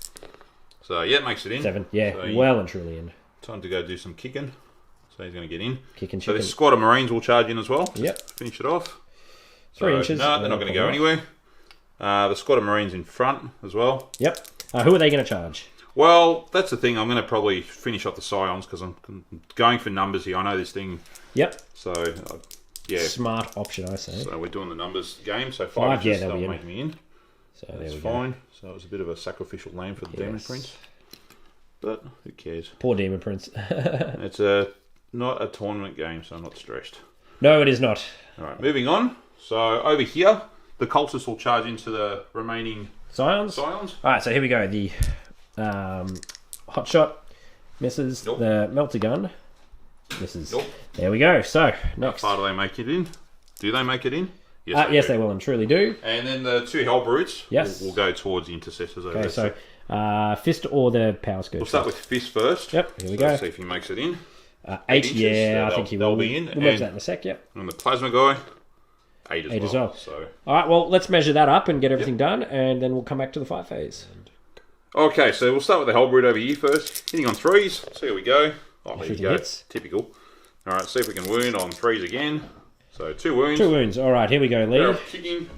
So, yeah, it makes it in. 7, yeah, So well and truly in. Time to go do some kicking. So he's going to get in. Kicking So chicken. this squad of Marines will charge in as well. Yep. Finish it off. 3 inches. No, they're not going to go anywhere. The squad of Marines in front as well. Yep. Who are they going to charge? Well, that's the thing. I'm going to probably finish off the Scions because I'm going for numbers here. I know this thing. Yep. So, yeah. Smart option, I say. So we're doing the numbers game. So 5 inches, they'll they'll be make me in. So that's there we fine. go. So it was a bit of a sacrificial lamb for the Demon Prince. But who cares? Poor Demon Prince. It's not a tournament game, so I'm not stressed. No, it is not. All right, moving on. So over here, the cultists will charge into the remaining Scions? All right, so here we go. The hot shot misses. Nope. The melter gun misses. Nope. There we go. So, next. How far do they make it in? Do they make it in? Yes, they will and truly do. And then the 2 Hellbrutes will go towards the intercessors over Okay, there. so fist or the power skirt? We'll start with Fist first. Yep, here we So go. let's see if he makes it in. 8 inches, yeah, so I think he they'll will. be in. We'll mention that in a sec, yep. And the Plasma guy, 8 as 8 well. as well. So. Alright, well, let's measure that up and get everything done, and then we'll come back to the fight phase. Okay, so we'll start with the Hellbrute over here first. Hitting on 3s. See how we go. Oh, there you go. Hits. Typical. Alright, see if we can wound on 3s again. So 2 wounds. 2 wounds. Alright, here we go, Lee. Kicking.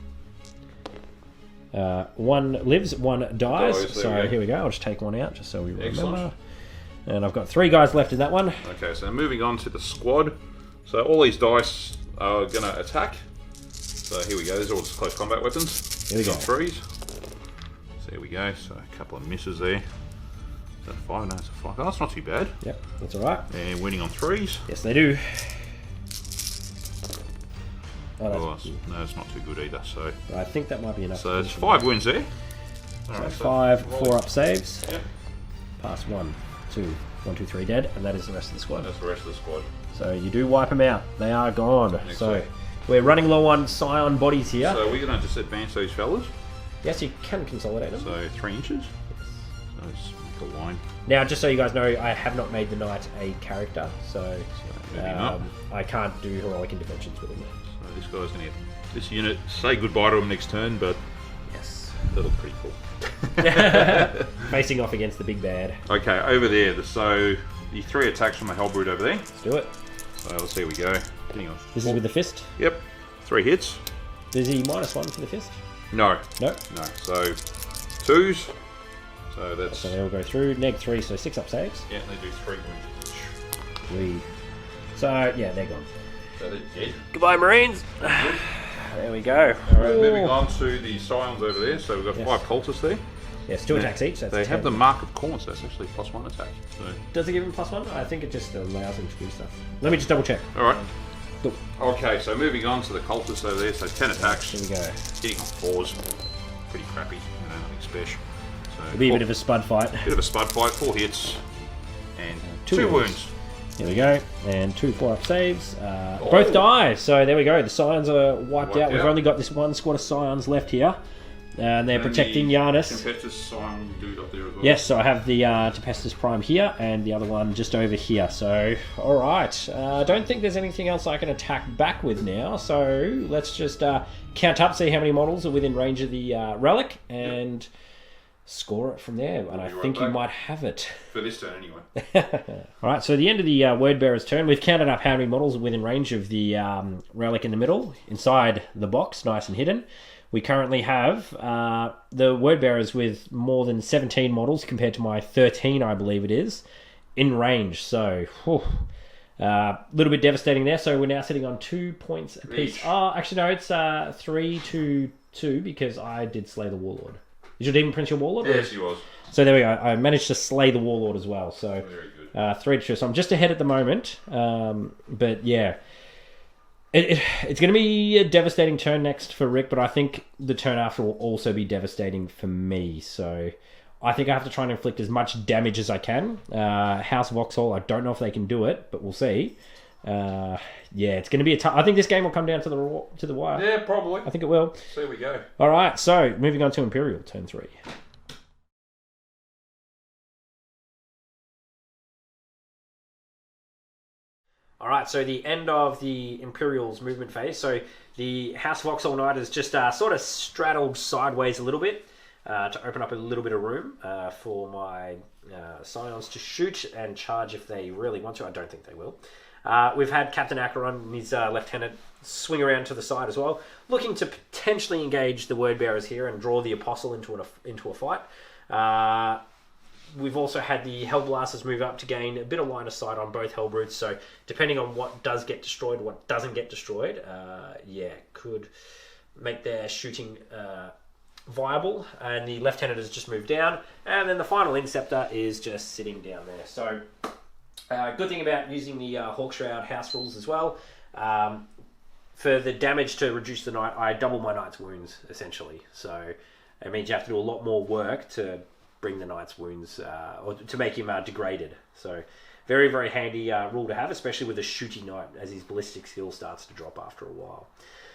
1 lives, 1 dies. There So we go. here we go. I'll just take 1 out just so we remember. Excellent. And I've got 3 guys left in that one. Okay, so moving on to the squad. So all these dice are going to attack. So here we go. These are all just close combat weapons. Here we go. On 3s. So here we go. So a couple of misses there. Is that a 5? No, it's a 5. Oh, that's not too bad. Yep, that's alright. And winning on 3s. Yes, they do. Oh, no, it's not too good either. So I think that might be enough. there's 5 wins there. So Alright, 5, roll 4 it. up saves. Yep. Pass 1, 2, 1, 2, 3 dead, and that is the rest of the squad. That's the rest of the squad. So you do wipe them out. They are gone. So We're running low on Scion bodies here. So we're going to just advance these fellas. Yes, you can consolidate them. So 3 inches. So let's make a line. Now, just so you guys know, I have not made the knight a character, so I can't do heroic interventions with him. So this guy's going to get this unit. Say goodbye to him next turn, but yes, that'll look pretty cool. Facing off against the big bad. Okay, over there. So the 3 attacks from the Hellbrood over there. Let's do it. So let's see how we go. Hang on. This is with the fist. Yep, 3 hits. Is he -1 for the fist? No. No. No. So 2s. So that's. So they all go through. -3, so 6 up saves. Yeah, they do 3 wounds each. 3. So yeah, they're gone. So they're dead. Goodbye, Marines. There we go. Alright, moving on to the Scions over there. So we've got 5 cultists there. Yes, 2 attacks each. That's They 10. have the Mark of Corns. That's actually +1 attack. So. Does it give him +1? I think it just allows him to do stuff. Let me just double check. All right. Cool. Okay, so moving on to the cultists over there. So 10 attacks. Here we go. Hitting on 4s. Pretty crappy. Nothing special. So It'll be a bit of a spud fight. Bit of a spud fight. 4 hits and 2 2 wounds. Here we go, and 2 4-up saves. Both die, so there we go. The Scions are wiped out. We've only got this one squad of Scions left here, and they're protecting Giannis. Tempestus Scion dude up there as well. Yes, so I have the Tempestus Prime here, and the other one just over here. So, alright. I don't think there's anything else I can attack back with now, so let's just count up, see how many models are within range of the relic, and score it from there. And I think you might have it. For this turn, anyway. Alright, so at the end of the Word Bearer's turn, we've counted up how many models are within range of the relic in the middle, inside the box, nice and hidden. We currently have the Word Bearers with more than 17 models compared to my 13, I believe it is, in range. So, a little bit devastating there. So we're now sitting on 2 points apiece. Oh, actually no, it's 3 to 2 because I did slay the Warlord. Is your Demon Prince your Warlord? Yes, he was. So there we go. I managed to slay the Warlord as well. So very good. 3 to 2. So I'm just ahead at the moment. But yeah. It's going to be a devastating turn next for Rick, but I think the turn after will also be devastating for me. So I think I have to try and inflict as much damage as I can. House Vauxhall, I don't know if they can do it, but we'll see. Yeah, it's going to be a tough... I think this game will come down to the wire. Yeah, probably. I think it will. So there we go. All right, so moving on to Imperial, turn 3. Alright, so the end of the Imperial's movement phase. So the House Vauxhall Knight has just sort of straddled sideways a little bit to open up a little bit of room for my Scions to shoot and charge if they really want to. I don't think they will. We've had Captain Acheron and his lieutenant swing around to the side as well, looking to potentially engage the Word Bearers here and draw the Apostle into a fight. We've also had the Hellblasters move up to gain a bit of line of sight on both Hellbrutes, so depending on what does get destroyed, what doesn't get destroyed, could make their shooting viable. And the Lieutenant has just moved down, and then the final Inceptor is just sitting down there. So, good thing about using the Hawk Shroud house rules as well. For the damage to reduce the Knight, I double my Knight's wounds, essentially. So, it means you have to do a lot more work to bring the Knight's wounds, or to make him degraded. So, very, very handy rule to have, especially with a shooty Knight, as his ballistic skill starts to drop after a while.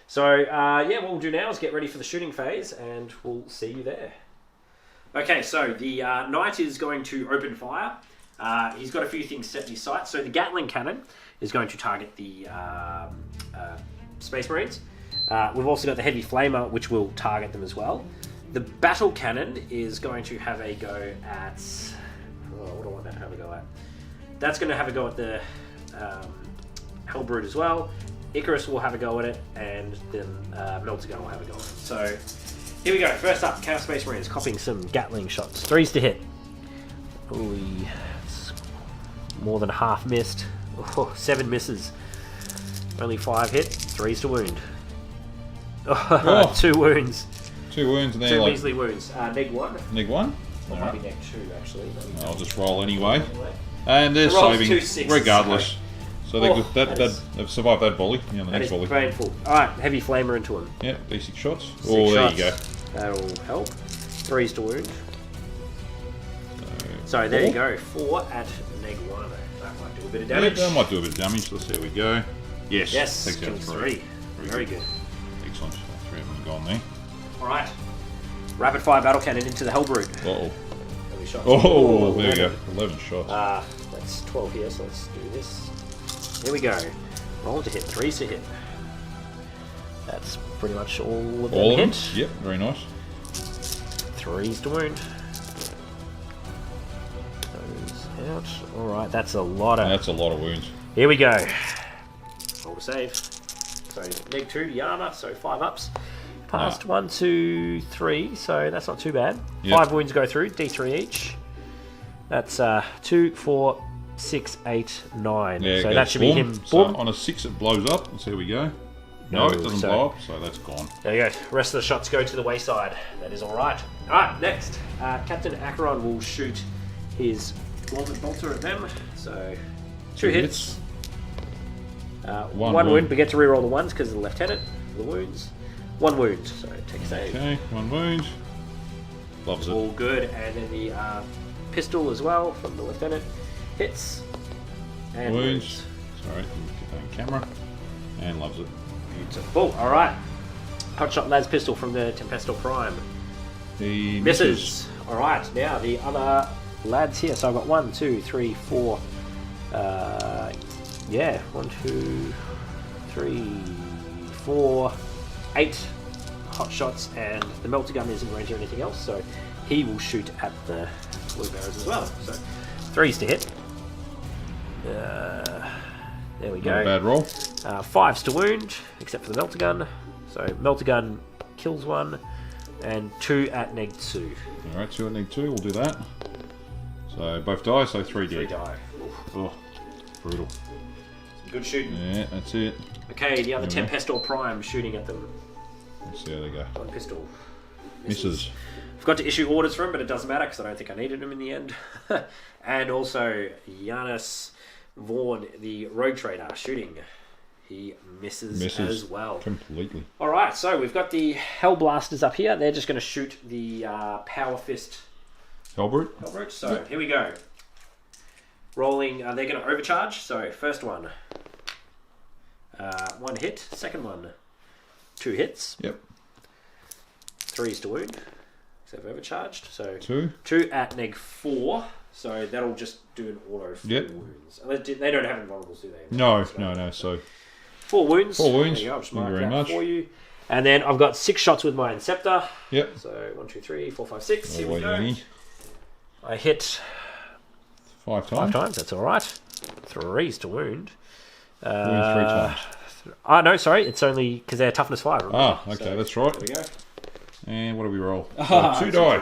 So, what we'll do now is get ready for the shooting phase, and we'll see you there. Okay, so the Knight is going to open fire. He's got a few things set in his sights. So the Gatling Cannon is going to target the Space Marines. We've also got the Heavy Flamer, which will target them as well. The Battle Cannon is going to have a go at... what do I want that to have a go at? That's going to have a go at the Hellbrood as well. Icarus will have a go at it, and then Meltagun will have a go at it. So, here we go. First up, Chaos Space Marines, copying some Gatling shots. 3s to hit. Ooh, it's more than half missed. 7 misses. Only 5 hit. 3s to wound. 2 wounds. 2 wounds and then 2 measly wounds. Neg 1. Neg 1? Or maybe neg 2, actually. I'll just roll anyway. And they're saving regardless. So they've survived that volley. Yeah, the next volley. Painful. Alright, Heavy Flamer into them. Yep, D6 shots. There you go. That'll help. 3s to wound. So there you go. 4 at neg 1. That might do a bit of damage. Yeah, that might do a bit of damage. Let's see how we go. Yes. Kills 3. Very good. Excellent. 3 of them gone there. Alright. Rapid fire battle cannon into the Hellbrood. Uh-oh. How many shots? Oh, there we go. 11 shots. That's 12 here, so let's do this. Here we go. Roll to hit, 3s to hit. That's pretty much all of them All of them? hit. Yep, very nice. 3s to wound. Those out. Alright, that's a lot of... That's a lot of wounds. Here we go. Roll to save. So, neg 2 to Yana, so 5 ups. Passed 1, 2, 3, so that's not too bad. Yep. 5 wounds go through, D3 each. That's 2, 4, 6, 8, 9. Yeah, so that should be him. So Boom. on a 6 it blows up. Let's see, here we go. No, it doesn't blow up, so that's gone. There you go. Rest of the shots go to the wayside. That is alright. Alright, next. Captain Acheron will shoot his Gauntlet Bolter at them. So, 2 hits. One wound, but get to reroll the ones because of the lieutenant. The wounds. 1 wound, so take a save. Okay, 1 wound. Loves it. All good. And then the pistol as well from the lieutenant. Hits. And wounds. Sorry, get that in camera. And loves it. Beautiful. Alright. Hotshot Lad's pistol from the Tempesto Prime. He Misses. Alright, now the other lads here. So I've got 1, 2, 3, 4. Yeah, 1, 2, 3, 4, 8 hot shots, and the melter gun isn't range or anything else, so he will shoot at the Word Bearers as well. So 3s to hit. There we go. Not a bad roll. 5s to wound, except for the melter gun. So melter gun kills 1, and 2 at neg 2. Alright, 2 at neg 2, we'll do that. So both die, so 3 dead. 3 die. Oh, brutal. Good shooting. Yeah, that's it. Okay, the other There we go. Tempestor Prime shooting at them. Let's see how they go. 1 pistol. Misses. Forgot to issue orders for him, but it doesn't matter because I don't think I needed him in the end. And also, Giannis Vaughn, the Rogue Trader, shooting. He misses as well. Completely. Alright, so we've got the Hell Blasters up here. They're just going to shoot the Power Fist Hellbrute. So, here we go. Rolling, they're going to overcharge. So, first one. 1 hit. Second one. 2 hits. Yep. 3s to wound. So they've overcharged. So 2 at neg 4. So that'll just do an auto 4 Yep. wounds. They don't have invulnerables, do they? No. So 4 wounds. 4 wounds. There you go. I'll just Thank mark you very that much. for you. And then I've got 6 shots with my Inceptor. Yep. So 1, 2, 3, 4, 5, 6. Here we Away, go. Yanni. I hit 5 times. 5 times. That's all right. 3s to wound. Wounds 3 times. No, sorry. It's only because they're toughness 5. Remember? Ah, okay, So, that's right. There we go. And what do we roll? Ah, 2 die.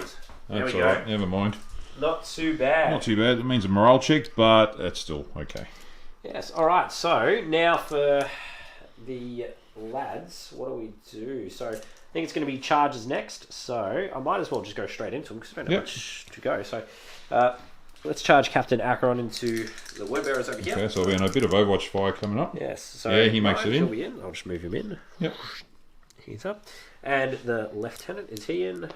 There That's we alright, go. never mind. Not too bad. Not too bad. It means a morale check, but that's still okay. Yes, alright, so now for the lads, what do we do? So I think it's going to be charges next, so I might as well just go straight into them because we don't have much to go. So let's charge Captain Acheron into the Word Bearers over here. Okay, so there'll be a bit of Overwatch fire coming up. Yes, so Yeah, he makes it in. he'll be in. I'll just move him in. Yep. He's up. And the Lieutenant, is he in?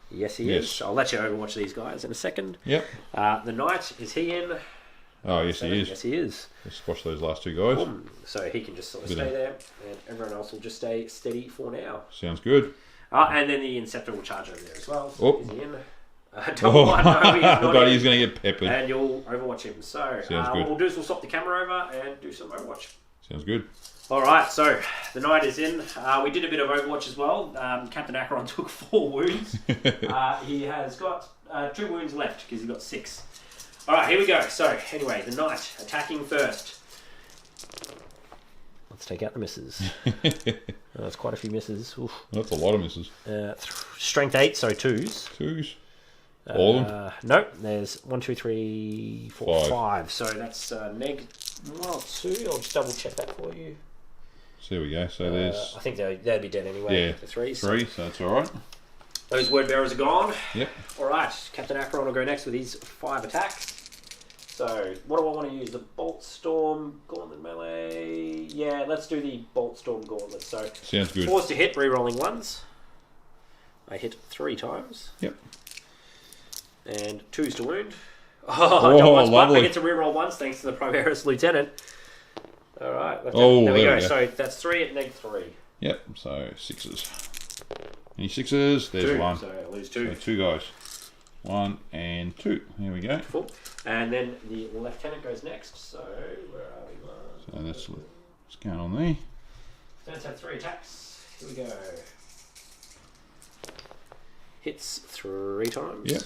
Yes, he Yes. is. I'll let you overwatch these guys in a second. Yep. The Knight, is he in? Oh, yes, he is. Yes, he is. Let's squash those last 2 guys. Boom. So he can just sort of Bit stay of- there, and everyone else will just stay steady for now. Sounds good. And then the Inceptor will charge over there as well. So Oh. is he in? Double one, no, he's not God, in. he's going to get peppered. And you'll overwatch him. So Sounds good. what we'll do is we'll swap the camera over and do some overwatch. Sounds good. Alright, so the Knight is in. We did a bit of overwatch as well. Captain Acheron took 4 wounds. He has got 2 wounds left because he's got 6. Alright, here we go. So, anyway, the Knight attacking first. Let's take out the misses. That's quite a few misses. Oof. That's a lot of misses. Strength 8, so 2s. 2s. All of them? No, there's 1, 2, 3, 4, 5. 5. So that's neg 2. I'll just double check that for you. So there we go. So there's I think they'd be dead anyway. Yeah. The 3s. 3, so that's alright. Those Word Bearers are gone. Yep. Alright, Captain Acheron will go next with his 5 attacks. So, what do I want to use? The Bolt Storm, Gauntlet Melee. Yeah, let's do the Bolt Storm Gauntlet. So, Sounds good. 4s to hit, re-rolling 1s. I hit 3 times. Yep. And 2s to wound. Oh, Don't once, but lovely. I get to re-roll 1s thanks to the Primaris Lieutenant. All right. Oh, there we there go. we go. So that's 3 at -3. Yep, so 6s. Any 6s? There's 2. 1. So I lose 2. So 2 guys. 1 and 2. Here we go. Full. And then the lieutenant goes next. So where are we? So that's what's going on there. Lieutenants have 3 attacks. Here we go. Hits 3 times. Yep.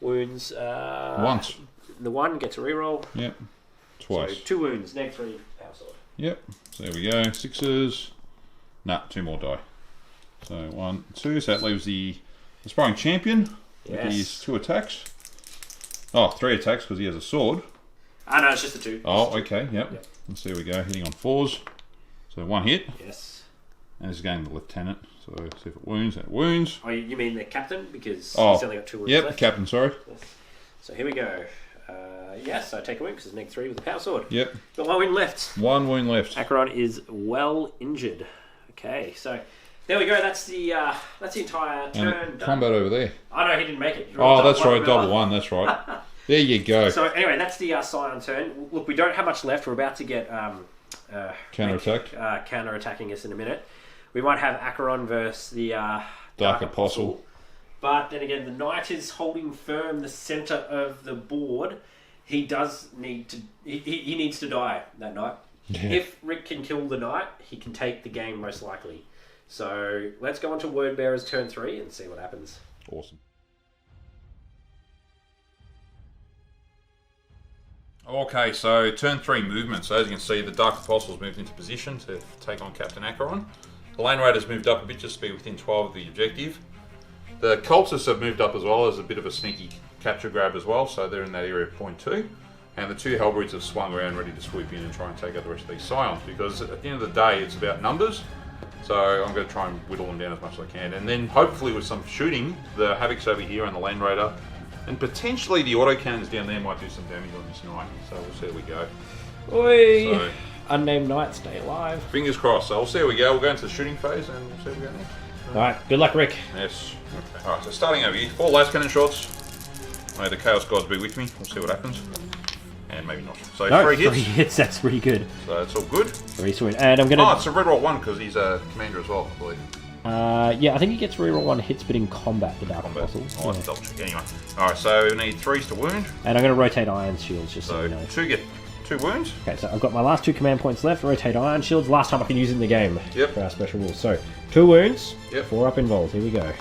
Wounds. Once. The 1 gets a reroll. Yep. Twice. So 2 wounds. -3 power sword. Yep. So there we go. 6s. Nah, 2 more die. So 1, 2. So that leaves the aspiring champion with his 2 attacks. Oh, 3 attacks because he has a sword. Ah, no, it's just the 2. Oh, okay. Yep. Let's see. We go hitting on 4s. So 1 hit. Yes. And this is going to the lieutenant. So see if it wounds. That wounds. Oh, you mean the captain? Because Oh, he's only got 2 wounds yep. left. Captain. Sorry. Yes. So here we go. Yes, I take a wound because it's -3 with the power sword. Yep. Got 1 wound left. 1 wound left. Acheron is well injured. Okay, so there we go. That's the entire turn. And combat over there. Oh no, he didn't make it. Oh, that's right. Double 1. That's right. There you go. So anyway, that's the Scion turn. Look, we don't have much left. We're about to get Counterattacked. counter-attacking us in a minute. We might have Acheron versus the Dark Apostle. But then again, the knight is holding firm the center of the board. He does need to. He needs to die that night. Yeah. If Rick can kill the knight, he can take the game most likely. So let's go on to Word Bearers turn 3 and see what happens. Awesome. Okay, so turn 3 movement. So as you can see, the Dark Apostles moved into position to take on Captain Acheron. The Lane Raiders moved up a bit just to be within 12 of the objective. The Cultists have moved up as well as a bit of a sneaky capture grab as well, so they're in that area of point 2. And the 2 Hellbrutes have swung around ready to swoop in and try and take out the rest of these Scions, because at the end of the day it's about numbers. So I'm going to try and whittle them down as much as I can. And then hopefully with some shooting, the Havocs over here and the Land Raider, and potentially the autocannons down there might do some damage on this knight. So we'll see how we go. Oi! So, Unnamed knight, stay alive. fingers crossed. So we'll see how we go. We'll go into the shooting phase and we'll see how we go next. Alright, good luck, Rick. Yes. Okay. Alright, so starting over here, 4 las cannon shots. May the Chaos Gods be with me. We'll see what happens. And maybe not. So No, 3 hits. 3 hits, that's pretty good. So that's all good. Very sweet. And I'm Oh, gonna. it's a red roll 1 because he's a commander as well, I believe. Yeah, I think he gets reroll 1 hits, but in combat, the Dark Combat. Apostles. I'll have to double check anyway. Alright, so we need 3s to wound. And I'm going to rotate Iron Shields, just so So you know. 2 get 2 wounds. Okay, so I've got my last 2 command points left. Rotate Iron Shields. Last time I can use it in the game. Yep. For our special rules. So, 2 wounds. Yep. 4 up involved. Here we go.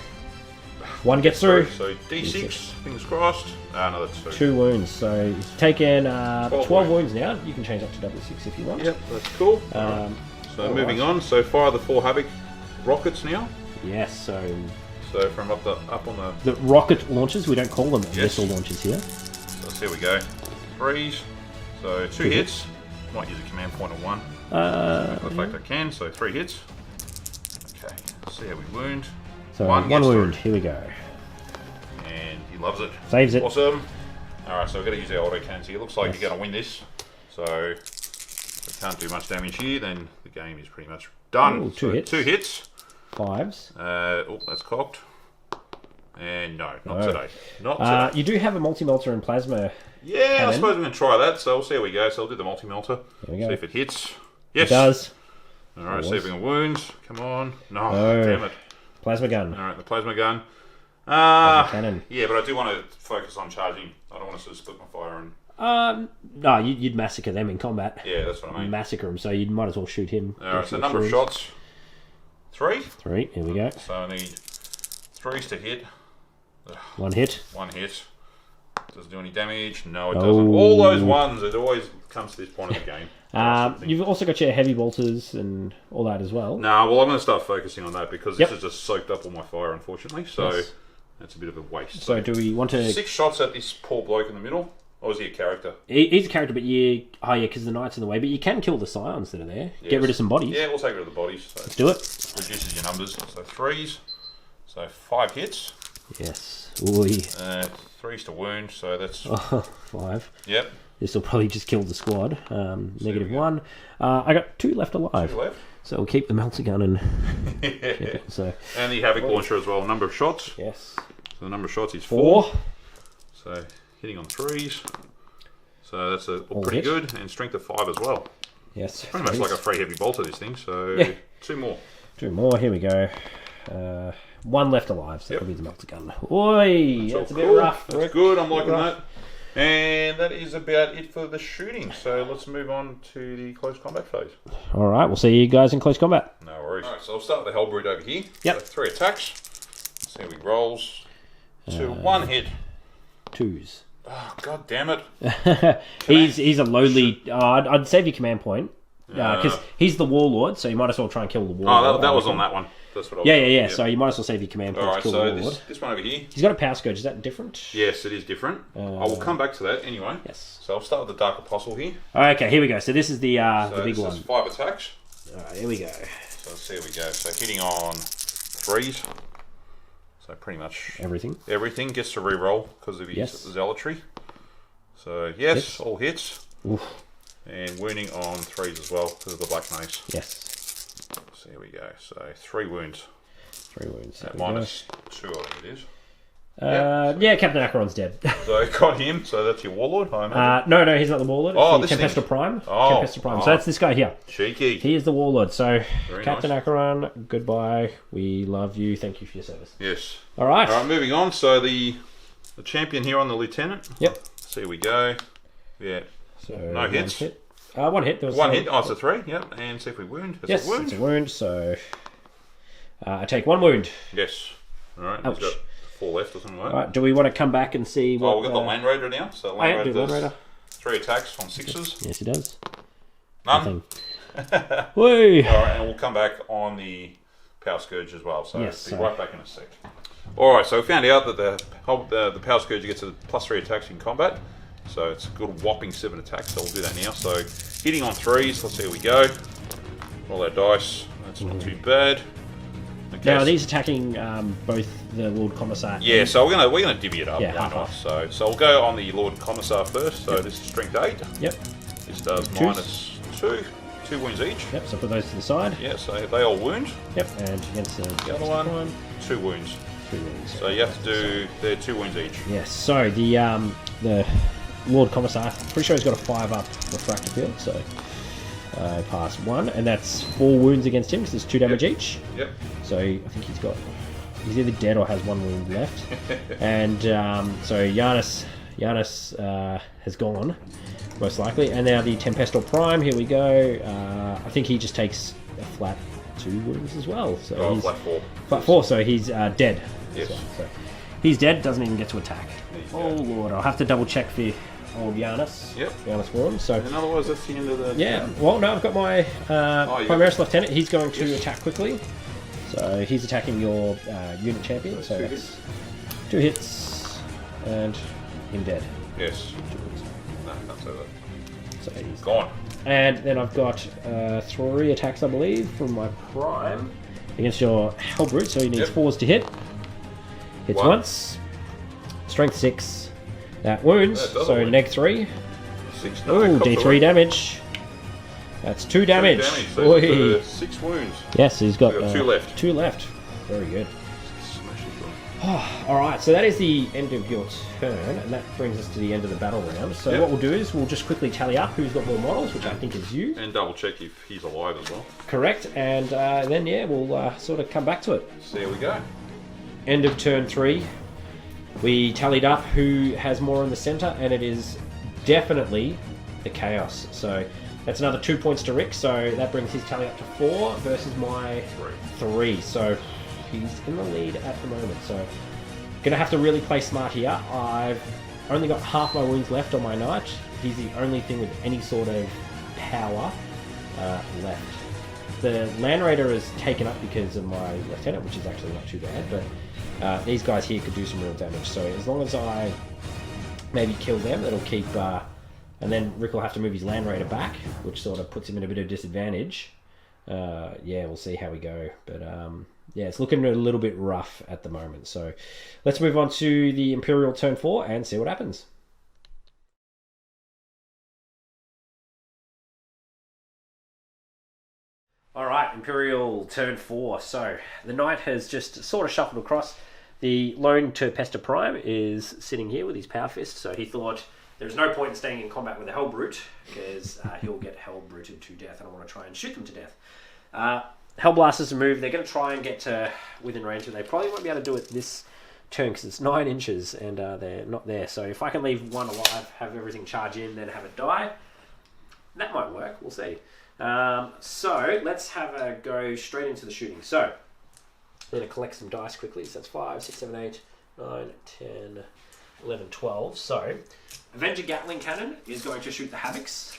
1 gets through. So D6, fingers crossed. No, that's 2. 2 wounds. So, you've taken 12 wounds. wounds now. You can change up to double 6 if you want. Yep, that's cool. So moving on, so fire the 4 Havoc rockets now. Yes, so So from up on the... the rocket launchers, we don't call them Yes. missile launchers here. So here we go. 3s. So 2 hits. Might use a command point of 1. For the fact I can, so 3 hits. Okay, see how we wound. So, One 1 gets wound. through. Here we go. And he loves it. Saves it. Awesome. Alright, so we've got to use our auto cannons here. Looks like Yes. you're going to win this. So if we can't do much damage here, then the game is pretty much done. Ooh, 2 So hits. 2 hits. 5s. Oh, that's cocked. And no, not No. today. Not today. You do have a multi-melter and plasma. Yeah, I cannon. suppose we're going to try that. So we'll see how we go. So I'll do the multi-melter. There we go. See if it hits. Yes. It does. Alright, It see if we can wound. Come on. No, No. damn it. Plasma gun. Alright, the plasma gun. Cannon. Yeah, but I do want to focus on charging. I don't want to sort of split my fire and... No, you'd massacre them in combat. Yeah, that's what I mean. Massacre them, so you might as well shoot him. Alright, so number of shots. 3. 3, here we go. So I need 3s to hit. 1 hit. 1 hit. Does it do any damage? No, it Oh. doesn't. All those ones, it always comes to this point of the game. You've also got your heavy bolters and all that as well. No, well, I'm going to start focusing on that because Yep. this has just soaked up all my fire, unfortunately. So Yes. that's a bit of a waste. So do we want to... 6 shots at this poor bloke in the middle. Or is he a character? He's a character, but you... Oh, yeah, because the knight's in the way. But you can kill the scions that are there. Yes. Get rid of some bodies. Yeah, we'll take rid of the bodies. So Let's do it. reduces your numbers. So 3s. So 5 hits. Yes. Oi. 3s to wound. So that's... 5. Yep. This will probably just kill the squad. Negative go. 1. I got 2 left alive. 2 left. So we'll keep the melter gun and... So, And the Havoc launcher as well. Number of shots. yes. So the number of shots is 4. 4. So hitting on 3s. So that's a pretty hit. good. And strength of 5 as well. Yes. Pretty much like a free heavy bolter, this thing, so Yeah. 2 more. 2 more, here we go. 1 left alive, so that'll be the melter gun. Oi! That's a bit rough. That's good, I'm liking that. And that is about it for the shooting, so let's move on to the close combat phase. Alright, we'll see you guys in close combat. No worries. Alright, so I'll start with the Hellbrood over here. Yep. So 3 attacks. See how he rolls. To 1 hit. 2s. Oh, god damn it. He's a lowly... I'd save your command point. Because he's the Warlord, so you might as well try and kill the Warlord. Oh, that was on that one. That's what I was Yeah. Yep. So you might as well save your command point to kill the Warlord. This one over here. He's got a power scourge. Is that different? Yes, it is different. I will come back to that anyway. Yes. So I'll start with the Dark Apostle here. Okay, here we go. So this is the big this one. is 5 attacks. Alright, here we go. So let's see how we go. So hitting on 3s. So pretty much everything gets to re-roll because of his zealotry. So yes, hits. All hits. Oof. And wounding on 3s as well because of the Black Mace. Yes. So here we go. So 3 wounds. 3 wounds. At minus 2, I think it is. Yeah, Captain Acheron's dead. So I got him. So that's your Warlord, I imagine. No, he's not the Warlord. It's the this Tempestor thing. Prime. Oh, Tempestor Prime. So that's this guy here. Cheeky. He is the Warlord. So Very Captain nice. Acheron, goodbye. We love you. Thank you for your service. Yes. All right. All right, moving on. So the champion here on the Lieutenant. Yep. So here we go. Yeah. So No hits. 1 hit. There was 1 hit. Oh, it's a 3. Yep. And see if we wound. It's Yes, a wound. it's a wound. So I take 1 wound. Yes. All right. Ouch. He's got 4 left or something like that. All right. Do we want to come back and see what? Oh, we've got the Land Raider now. So Land Raider Land does Raider. 3 attacks on 6s. Yes, he does. None. Woo! All right, and we'll come back on the Power Scourge as well. So Yes, be right back in a sec. All right, so we found out that the Power Scourge gets a +3 attacks in combat. So it's a good whopping 7 attacks. So we'll do that now. So hitting on 3s. Let's see how we go. Roll our dice. That's not too bad. Okay, Now, are these attacking both the Lord Commissar? yeah, so we're gonna divvy it up. Yeah, Why half not? off. So we'll go on the Lord Commissar first. So this is strength 8. Yep. This does Twos. minus 2. 2 wounds each. Yep. So put those to the side. Yeah, so they all wound. Yep. And against The other one, 2 wounds. 2 wounds. So you have to do their 2 wounds each. Yes. So the Lord Commissar, pretty sure he's got a 5-up refractor field. So pass 1, and that's 4 wounds against him. So there's 2 damage each. Yep. So I think he's either dead or has 1 wound left. And so Giannis has gone, most likely. And now the Tempestor Prime, here we go. I think he just takes a flat 2 wounds as well. So he's flat 4. flat 4, so he's dead. Yes. So he's dead, doesn't even get to attack. There you Oh go. lord, I'll have to double check for old Giannis. Yep. Giannis Warren. So And otherwise, that's the end of the. yeah, well, no, I've got my you Primaris Lieutenant. He's going to Yes. attack quickly. So he's attacking your unit champion. So 2 that's 2 hits and him dead. Yes. No, can't say that. So he's Gone. And then I've got 3 attacks, I believe, from my Prime against your Hellbrute. So he needs Yep. 4s to hit. Hits 1. once. Strength 6. That wounds. That does So wound. neg 3. 6. Oh, D3 damage. That's 2 damage. So Oi. 6 wounds. Yes, he's got, We've got 2 left. 2 left. Very good. Smash it, John. Alright, so that is the end of your turn, and that brings us to the end of the battle round. So Yep. what we'll do is we'll just quickly tally up who's got more models, which I think is you. And double check if he's alive as well. Correct, and then, yeah, we'll sort of come back to it. So there we go. End of turn 3. We tallied up who has more in the centre, and it is definitely the Chaos. So that's another 2 points to Rick, so that brings his tally up to 4 versus my 3. So he's in the lead at the moment. So gonna have to really play smart here. I've only got half my wounds left on my knight. He's the only thing with any sort of power left. The Land Raider is taken up because of my Lieutenant, which is actually not too bad, but these guys here could do some real damage. So as long as I maybe kill them, that'll keep... and then Rick will have to move his Land Raider back, which sort of puts him in a bit of disadvantage. Yeah, we'll see how we go. But yeah, it's looking a little bit rough at the moment. So let's move on to the Imperial turn 4 and see what happens. Alright, Imperial turn 4. So the Knight has just sort of shuffled across. The lone Tempestor Prime is sitting here with his Power Fist, so he thought There's no point in staying in combat with a Hellbrute, because he'll get Hellbruted to death, and I want to try and shoot them to death. Hellblasters move. They're going to try and get to within range, and they probably won't be able to do it this turn, because it's 9 inches, and they're not there. So if I can leave one alive, have everything charge in, then have it die, that might work. We'll see. So let's have a go straight into the shooting. So I'm going to collect some dice quickly. So that's 5, 6, 7, 8, 9, 10, 11, 12. So Avenger Gatling Cannon is going to shoot the Havocs.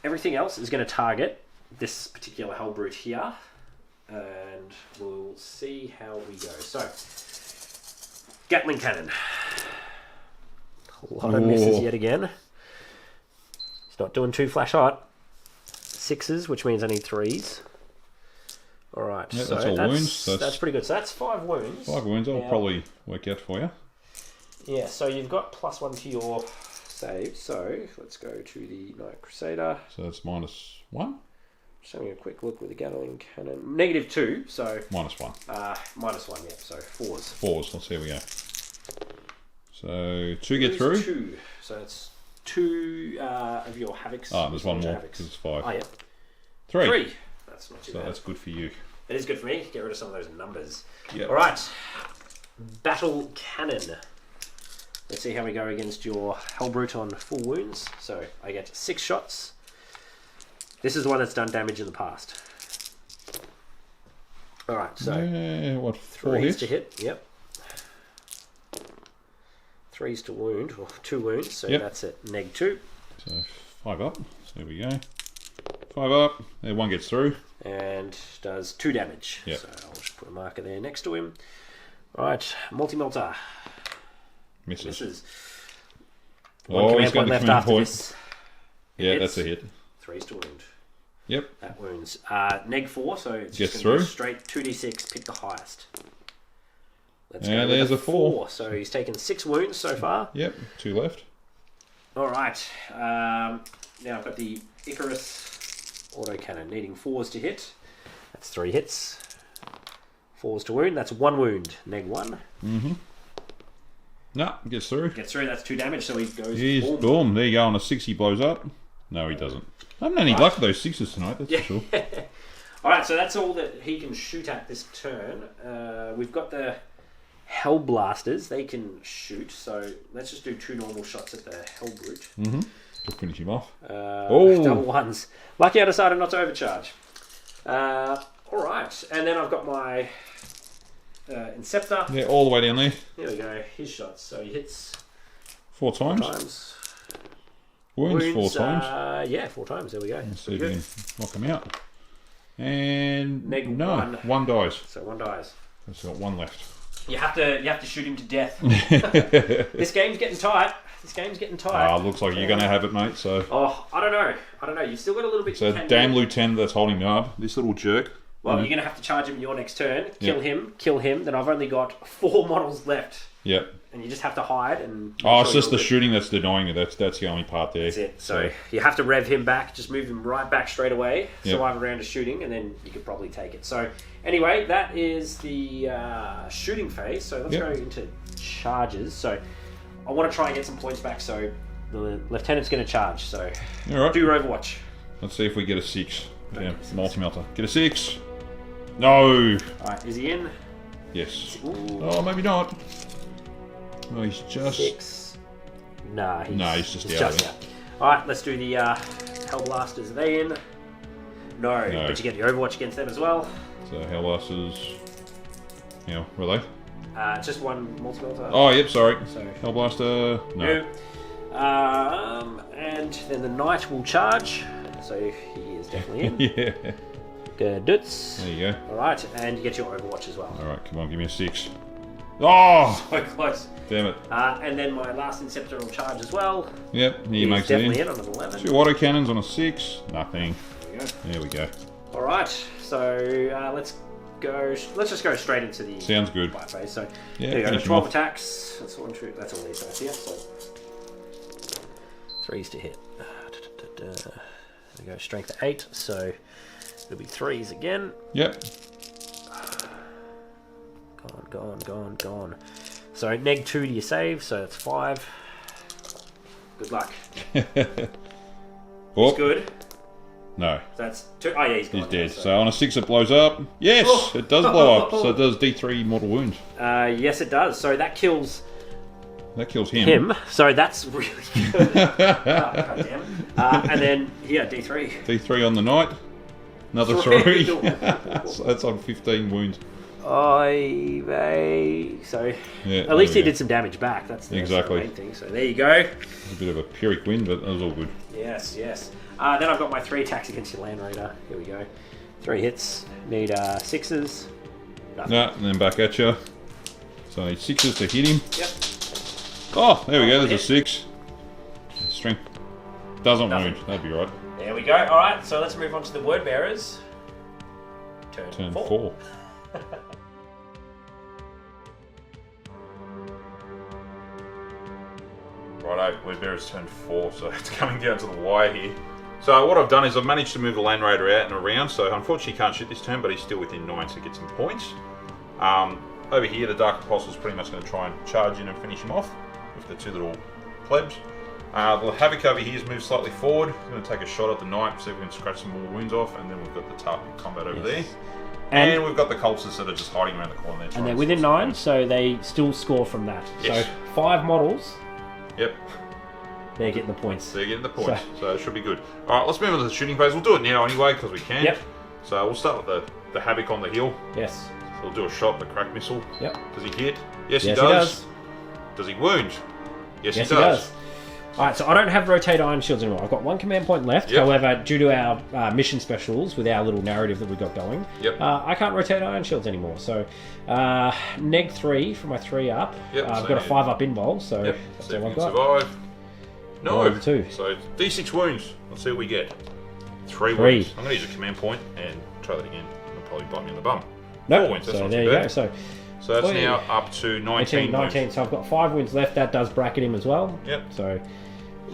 Everything else is going to target this particular Hellbrute here. And we'll see how we go. So, Gatling Cannon. A lot of misses yet again. It's not doing too flash hot. 6s, which means I need 3s. Alright, yeah, so that's all wounds. That's pretty good. So that's 5 wounds. 5 wounds, I'll probably work out for you. Yeah, so you've got +1 to your save. So let's go to the Knight Crusader. So that's -1? Just having a quick look with the Gatling Cannon. -2, so... -1. -1, yeah, so 4s. 4s, let's see how we go. So 2 get through? 2. So it's 2 of your Havocs. Ah, there's one more, because it's 5. Oh, yeah. 3. That's not too So bad. that's good for you. It is good for me. Get rid of some of those numbers. Yep. Alright. Battle Cannon. Let's see how we go against your Hellbrute on full wounds. So I get 6 shots. This is the one that's done damage in the past. Alright, so... what, 4 3s hits? to hit, yep. 3s to wound, or 2 wounds, so that's it. -2. So 5 up. So there we go. 5 up. There, 1 gets through. And does 2 damage. Yep. So I'll just put a marker there next to him. Alright, multi-melter. Misses. One he's got command point the left command after point. this. Yeah, Hits. that's a hit. 3s to wound. Yep. That wounds. -4, so it's Gets just gonna be through. straight 2d6, pick the highest. Let's And go with there's a 4. So he's taken 6 wounds so far. Yep, 2 left. Alright. Now I've got the Icarus autocannon needing 4s to hit. That's 3 hits. 4s to wound. That's 1 wound. -1. No, gets through. Gets through. That's 2 damage. So he goes. He's boom. boom. There you go. On a 6 he blows up. No, he doesn't. I haven't had any luck with those 6s tonight, that's for sure. Alright, so that's all that he can shoot at this turn. We've got the Hellblasters. They can shoot. So let's just do 2 normal shots at the Hellbrute. To finish him off. Double 1s. Lucky I decided not to overcharge. Alright, and then I've got my Inceptor. Yeah, all the way down there. Here we go. His shots. So he hits 4 times. 4 times. Wounds 4 times. Yeah, 4 times. There we go. Let's see if we can knock him out. And -1. 1 dies. So 1 dies. It's got 1 left. You have to shoot him to death. This game's getting tight. Looks like you're going to have it, mate. So Oh, I don't know. You've still got a little bit. so you can damn do. lieutenant that's holding him up. This little jerk. Well, you're going to have to charge him your next turn. Kill him. Then I've only got 4 models left. Yep. And you just have to hide and... Oh, it's just the shooting that's denying you. That's the only part there. That's it. So you have to rev him back. Just move him right back straight away. Yep. Survive a round of shooting, and then you could probably take it. So anyway, that is the shooting phase. So let's go into charges. So I want to try and get some points back. So the lieutenant's going to charge. So All right. do your Overwatch. Let's see if we get a 6. Yeah, multi-melter. Get a 6. No. Alright, is he in? Yes. Ooh. Oh, maybe not. No, he's just... 6. Nah, he's just out. Alright, let's do the Hellblasters. Are they in? No, but you get the Overwatch against them as well. So Hellblasters... Yeah, were they? Just 1 multi-melter. Oh, yep, sorry. So Hellblaster... No. And then the Knight will charge. So he is definitely in. Yeah. Duts. There you go. Alright, and you get your Overwatch as well. Alright, come on, give me a 6. Oh! So close. Damn it. And then my last Inceptor will charge as well. Yep, he He's makes it in. definitely in on an 11. 2 autocannons on a 6. Nothing. There we go. There we go. Alright, so let's just go straight into the Sounds good. fight phase. So Yeah, there you go, finish him 12 off. attacks. That's all these guys here. So 3s to hit. There we go, strength 8, so it'll be 3s again. Yep. Gone. So neg 2 to your save, so that's 5. Good luck. Oh, Good. no. That's 2. Oh yeah, he's gone. He's dead. now, So on a 6 it blows up. Yes, Oh. it does blow up. So it does D3 mortal wound. Yes, it does. So that kills That kills him. So that's really good. God damn it. And then, yeah, D3. D3 on the knight. Another 3. So that's on 15 wounds. So Yeah, at least he there we did some damage back. That's Exactly. the main thing. So there you go. A bit of a Pyrrhic wind, but that was all good. Yes. Then I've got my 3 attacks against your Land Raider. Here we go. 3 hits. Need 6s. Nothing. No, and then back at you. So I need 6s to hit him. Yep. Oh, there we go. There's a hit. 6. Strength doesn't Nothing. wound. That'd be right. There we go. All right. So let's move on to the Word Bearers. Turn 4. Righto, Word Bearers turn 4, so it's coming down to the wire here. So what I've done is I've managed to move the Land Raider out and around, so unfortunately he can't shoot this turn, but he's still within 9 to get some points. Over here, the Dark Apostle's pretty much going to try and charge in and finish him off with the 2 little plebs. The Havoc over here has moved slightly forward. He's going to take a shot at the Knight, see if we can scratch some more wounds off, and then we've got the Tartan combat over there. And we've got the Cultists that are just hiding around the corner there. And they're within 9, so they still score from that. Yes. So 5 models, Yep. they're getting the points. They're getting the points, so it should be good. Alright, let's move on to the shooting phase. We'll do it now anyway, because we can. Yep. So we'll start with the Havoc on the hill. Yes. So we'll do a shot, the crack missile. Yep. Does he hit? Yes, he Yes, does. Does he wound? Yes, Yes, he does. Alright, so I don't have rotate iron shields anymore. I've got 1 command point left. Yep. However, due to our mission specials with our little narrative that we got going, Yep. I can't rotate iron shields anymore. So, neg 3 for my 3 up. Yep, I've so got a 5 up invul, so Yep. that's See if all we I've can got. survive. No. Roll 2. So D6 wounds. Let's see what we get. 3 3. wounds. I'm going to use a command point and try that again. It'll probably bite me in the bum. Nope. 4 wounds. That's So not there too you bad. go. So that's Oi. now up to 19 19. wounds. So I've got 5 wins left. That does bracket him as well. Yep. So,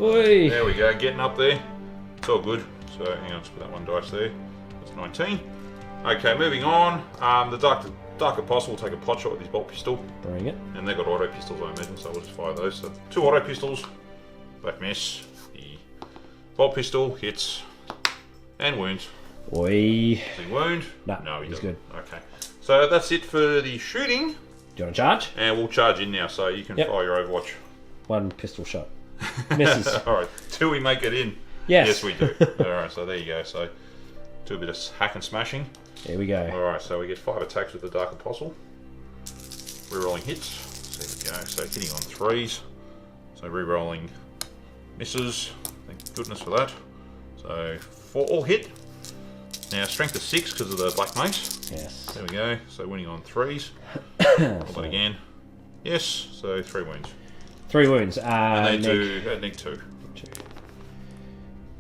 oi. There we go, getting up there. It's all good. So hang on, let's put that 1 dice there. That's 19. Okay, moving on. The Dark Apostle will take a pot shot with his bolt pistol. Bring it. And they've got auto pistols, I imagine, so we'll just fire those. So 2 auto pistols. Black miss. The bolt pistol hits. And wounds. Oi. Does he wound? No, he he's doesn't. Okay. So that's it for the shooting. Do you want to charge? And we'll charge in now, so you can Yep. fire your Overwatch. 1 pistol shot. Misses. Alright, till we make it in. Yes. Yes, we do. Alright, so there you go. So do a bit of hack and smashing. Here we go. Alright, so we get 5 attacks with the Dark Apostle. Rerolling hits. So there we go. So hitting on 3s. So rerolling misses. Thank goodness for that. So 4 all hit. Now strength of 6 because of the Black Mace. Yes. There we go. So winning on 3s. Roll that again. Yes. So 3 wounds. 3 wounds. And they do neg 2. 2.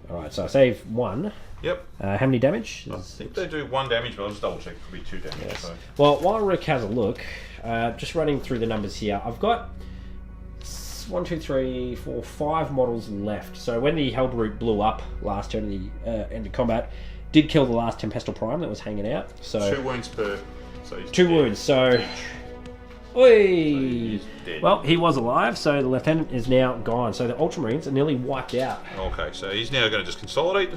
Alright, so I save 1. Yep. How many damage? I think they do 1 damage, but I'll just double check. It could be 2 damage. Yes. So. Well, while Rick has a look, just running through the numbers here, I've got 1, 2, 3, 4, 5 models left. So when the Hellbrute blew up last turn of the end of combat, did kill the last Tempestal Prime that was hanging out. So 2 wounds per. So he's 2 dead. wounds. So, Each. oi. He's dead. Well, he was alive, so the lieutenant is now gone. So the Ultramarines are nearly wiped out. Okay, so he's now going to just consolidate.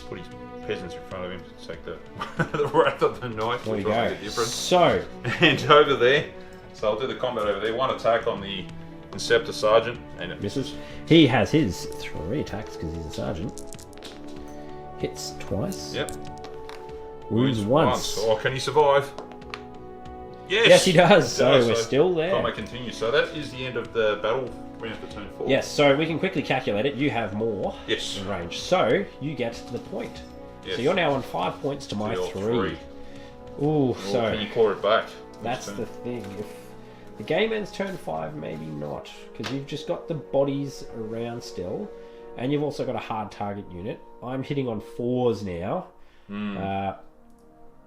Put his peasants in front of him to take the the Wrath of the Knight. There we which will go. make a difference. So, And over there, so I'll do the combat over there. 1 attack on the Inceptor Sergeant, and it misses. He has his 3 attacks because he's a sergeant. Hits twice. Yep. Wounds once. Oh, can he survive? Yes. Yes, he does. It So we're still there. Combat continues. So that is the end of the battle round for turn 4. Yes, so we can quickly calculate it. You have more Yes. in range. So you get the point. Yes. So you're now on 5 points to my You're 3. Ooh, Or so can you claw it back? that's Turn. the thing. If the game ends turn 5, maybe not. Because you've just got the bodies around still. And you've also got a hard target unit. I'm hitting on 4s now.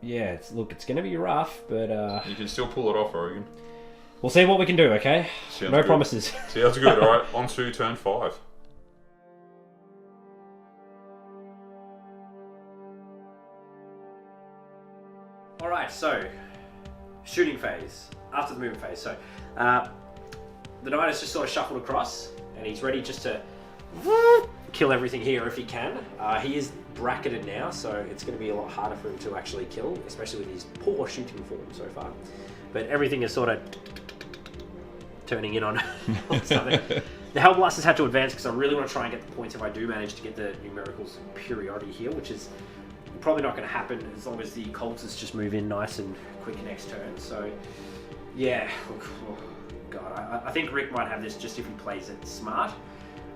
Yeah, it's going to be rough, but You can still pull it off, I reckon. we'll see what we can do, okay? Sounds No good. promises. Sounds good. All right, on to turn 5. Alright, so shooting phase. after the movement phase. So the knight is just sort of shuffled across, and he's ready just to kill everything here if he can. He is bracketed now, so it's going to be a lot harder for him to actually kill, especially with his poor shooting form so far. But everything is sort of turning in on something. The Hellblasters had to advance because I really want to try and get the points if I do manage to get the numerical superiority here, which is probably not going to happen as long as the Cultists just move in nice and quick next turn. So, yeah, God, I think Rick might have this just if he plays it smart.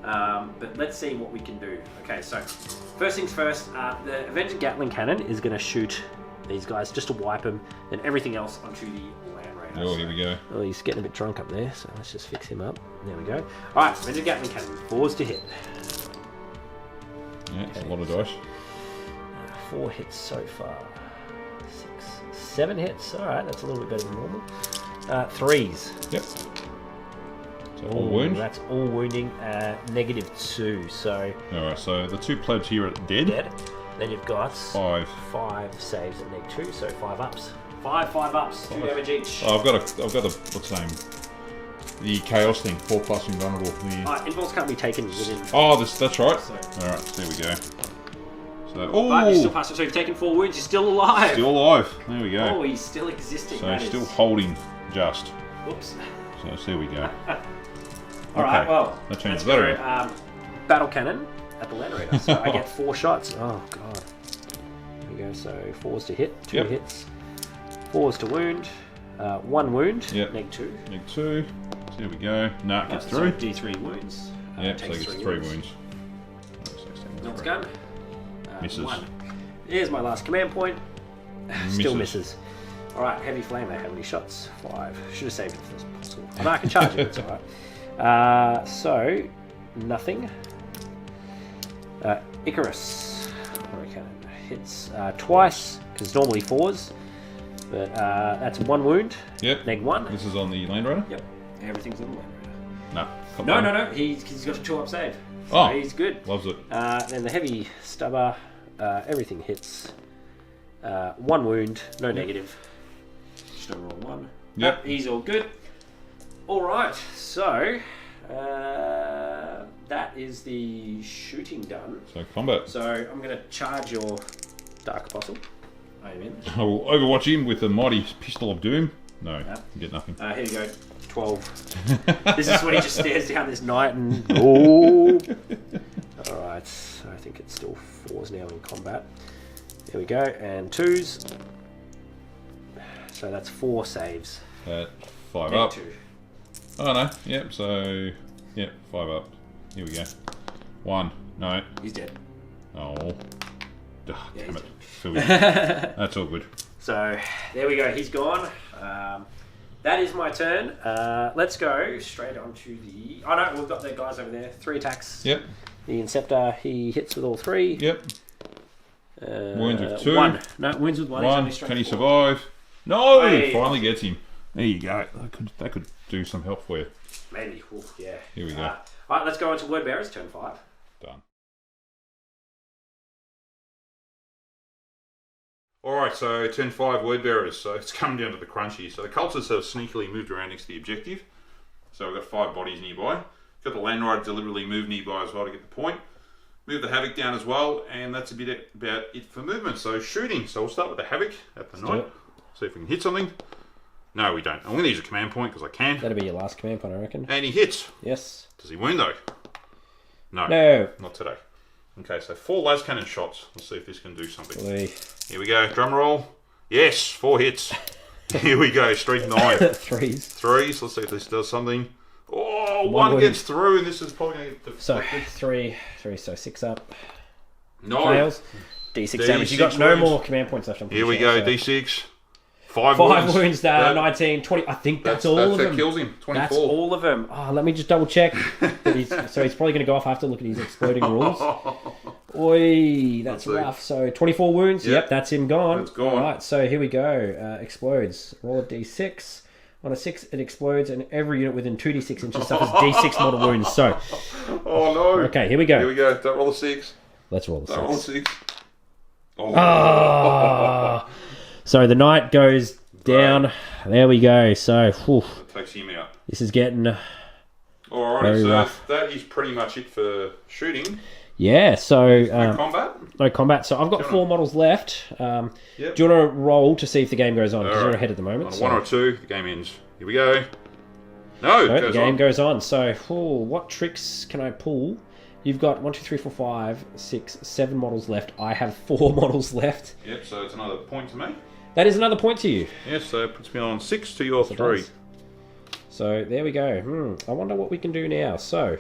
But let's see what we can do. Okay, so first things first, the Avenging Gatling Cannon is going to shoot these guys just to wipe them, and everything else onto the Land Raider. Oh, here we go. Oh, he's getting a bit drunk up there, so let's just fix him up. There we go. Alright, Avenging Gatling Cannon, 4s to hit. Yeah, it's a lot of dice. 4 hits so far. 6, 7 hits. Alright, that's a little bit better than normal. 3s. Yep. So all wound. That's all wounding. -2. So. Alright, so the 2 plebs here are dead. Then you've got 5 saves at -2, so 5 ups. 5 ups, 2 damage each. Oh, I've got the what's the name? The chaos thing, 4+ invulnerable. Invuls can't be taken within. Oh, that's right. So. All right, there we go. So, but you still pass it. So you've taken 4 wounds. You're still alive. Still alive. There we go. Oh, he's still existing. So he's still holding just. Whoops. So there we go. All right. Well, that changes that. Battle cannon at the Land Raider. So I get 4 shots. Oh god. There we go. So 4s to hit, 2 hits, 4s to wound, 1 wound. Yep. -2. -2. So there we go. No, it gets through. So D3 wounds. Yep. So it gets 3 wounds. Knots gun. Misses. 1. Here's my last command point. Still misses. Alright, heavy flamer. How many shots? 5. Should have saved it for this possible. No, I can charge it. It's alright. So, nothing. Icarus. Okay. Hits twice, because normally 4s. But that's 1 wound. Yep. -1. This is on the Land Raider? Yep. Everything's on the Land Raider. No. No. He's got a 2-up save. So oh, he's good. Loves it. Then the heavy stubber, everything hits. 1 wound, no negative. Just overall 1. Yep. He's all good. Alright, so that is the shooting done. So combat. So I'm going to charge your Dark Apostle. I am in. I will overwatch him with the mighty Pistol of Doom. No, you get nothing. Here you go. 12. This is when he just stares down this knight and oh. Alright, so I think it's still 4s now in combat. There we go, and 2s. So that's 4 saves. 5 up. 2. Oh no, yep, so 5 up. Here we go. 1. No. He's dead. Oh. Damn it. That's all good. So there we go, he's gone. That is my turn. Let's go straight on to the... Oh no, we've got the guys over there. 3 attacks. Yep. The Inceptor, he hits with all 3. Yep. Wounds with 2. 1. No, wounds with 1. 1. Can he survive? No! Hey. Finally gets him. There you go. That could do some help for you. Maybe. Ooh, yeah. Here we go. Alright, let's go on to Word Bearers, turn 5. Done. Alright, so turn 5 Word Bearers. So it's coming down to the crunchies. So the cultists have sneakily moved around next to the objective. So we've got 5 bodies nearby. Got the Land Rider deliberately moved nearby as well to get the point. Move the Havoc down as well, and that's a bit about it for movement. So shooting. So we'll start with the Havoc at the knight. See if we can hit something. No, we don't. I'm going to use a command point because I can. That'll be your last command point, I reckon. And he hits. Yes. Does he wound though? No. No. Not today. Okay, so 4 las cannon shots. Let's see if this can do something. Boy. Here we go. Drum roll. Yes, 4 hits. Here we go. Streak 9. 3s. Let's see if this does something. Oh, 1 gets through, and this is probably going to get deflected. So 3, so 6 up. No. Fails. D6 damage. You got no more command points left. Here we go. D6. 5 wounds. 19, 20. I think that's all of them. That kills him. 24. That's all of them. Oh, let me just double check. So he's probably going to go off. I have to look at his exploding rules. Oi, that's rough. So 24 wounds. Yep, that's him gone. That's gone. All right, so here we go. Explodes. Roll a D6. On a 6, it explodes, and every unit within 2d6 inches suffers D6 mortal wounds. So, oh no. Okay, here we go. Here we go. Don't roll a 6. Let's roll the 6. Don't roll a 6. Oh. So the knight goes down. There we go. So, whew, It takes him out. this is getting Alrighty, very so rough. that is pretty much it for shooting. Yeah, so No combat. no combat. So I've got 4 models left. Yep. Do you want to roll to see if the game goes on? Because Alright. you're ahead at the moment. On So. 1 or 2, the game ends. Here we go. No, it No, the goes game on. goes on. So, what tricks can I pull? You've got 1, 2, 3, 4, 5, 6, 7 models left. I have 4 models left. Yep, so it's another point to me. That is another point to you. Yes, so it puts me on 6 to your Yes, it 3. does. So there we go. I wonder what we can do now. So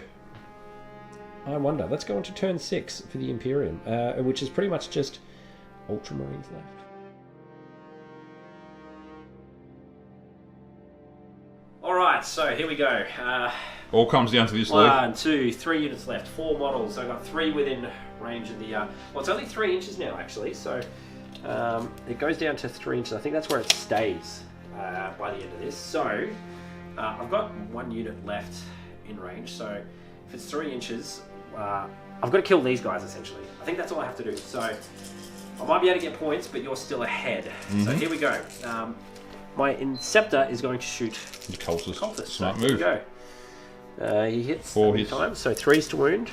I wonder. Let's go on to turn 6 for the Imperium, which is pretty much just Ultramarines left. All right, so here we go. All comes down to this leg. 1, 2, 3 units left. 4 models. I've got 3 within range of the. Well, it's only 3 inches now, actually. So it goes down to 3 inches. I think that's where it stays by the end of this. So I've got 1 unit left in range. So if it's 3 inches, I've got to kill these guys essentially. I think that's all I have to do. So I might be able to get points, but you're still ahead. Mm-hmm. So here we go. My Inceptor is going to shoot The cultist. Cultist. Smart So here we move. go. He hits 4 3 hits. times, so 3's to wound.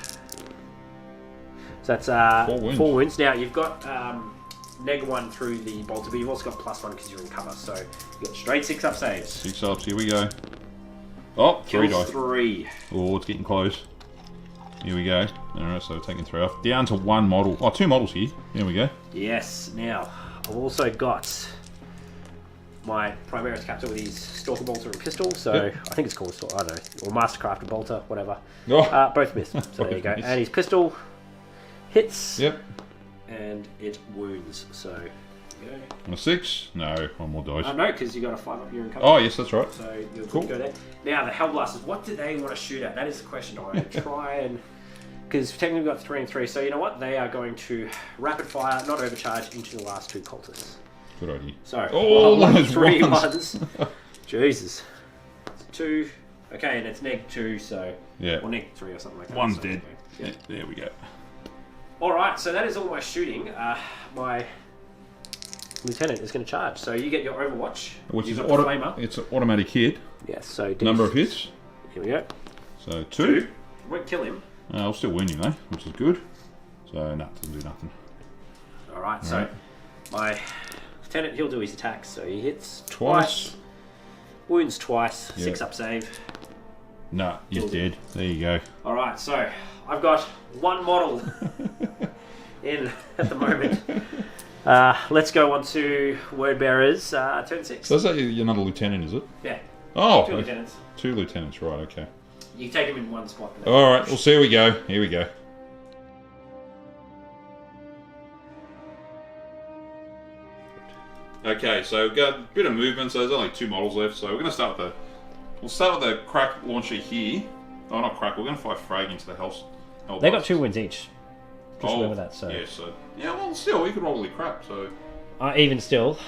So that's 4 wounds. 4 wounds. Now you've got -1 through the bolter, but you've also got +1 because you're in cover. So you've got straight 6 up saves. 6 ups, here we go. Oh, 3 Kills dice. 3. Oh, it's getting close. Here we go. Alright, so taking 3 off. Down to 1 model. Oh, 2 models here. There we go. Yes. Now I've also got my Primaris Captor with his Stalker Bolter and Pistol. So Yep. I think it's called I don't know, or Mastercrafted Bolter, whatever. Oh. Both missed. So there you go. Both And his pistol hits. Yep. And it wounds. So there you go. On a 6? No, 1 more dice. No, because you got a 5 up here in cover. Oh, yes, that's right. So you're Cool. good to go there. Now the Hellblasters, what do they want to shoot at? That is the question. I try and because technically we've got 3 and 3. So you know what? They are going to rapid fire, not overcharge, into the last 2 cultists. Good idea. So Oh, well, those 3 ones. Jesus. It's 2. Okay, and it's -2, so Yeah. or -3 or something like that. One's So, dead. yeah. Yeah, there we go. All right, so that is all my shooting. My lieutenant is going to charge. So you get your Overwatch. Which You've is got the flamer. it's an automatic hit. Yes. So Number of hits. Here we go. So 2. Won't kill him. I'll still win you though, which is good. So no, doesn't do nothing. All right. So Right. my lieutenant, he'll do his attacks. So he hits Twice. wounds twice, Yeah. 6 up save. No, he's Killed dead. There you go. All right. So I've got 1 model in at the moment. Let's go on to Word Bearers, turn 6. So is that you're not a lieutenant, is it? Yeah. Oh, 2 lieutenants. 2 lieutenants, right? Okay. You take them in one spot. All right, we'll see how we go. Here we go. Okay, so we've got a bit of movement. So there's only 2 models left. So we're going to start with we'll start with the crack launcher here. Oh, not crack. We're going to fire frag into the house. They got 2 wins each. Just Oh, remember that. So yeah, so yeah. Well, still, we could probably crap. So even still,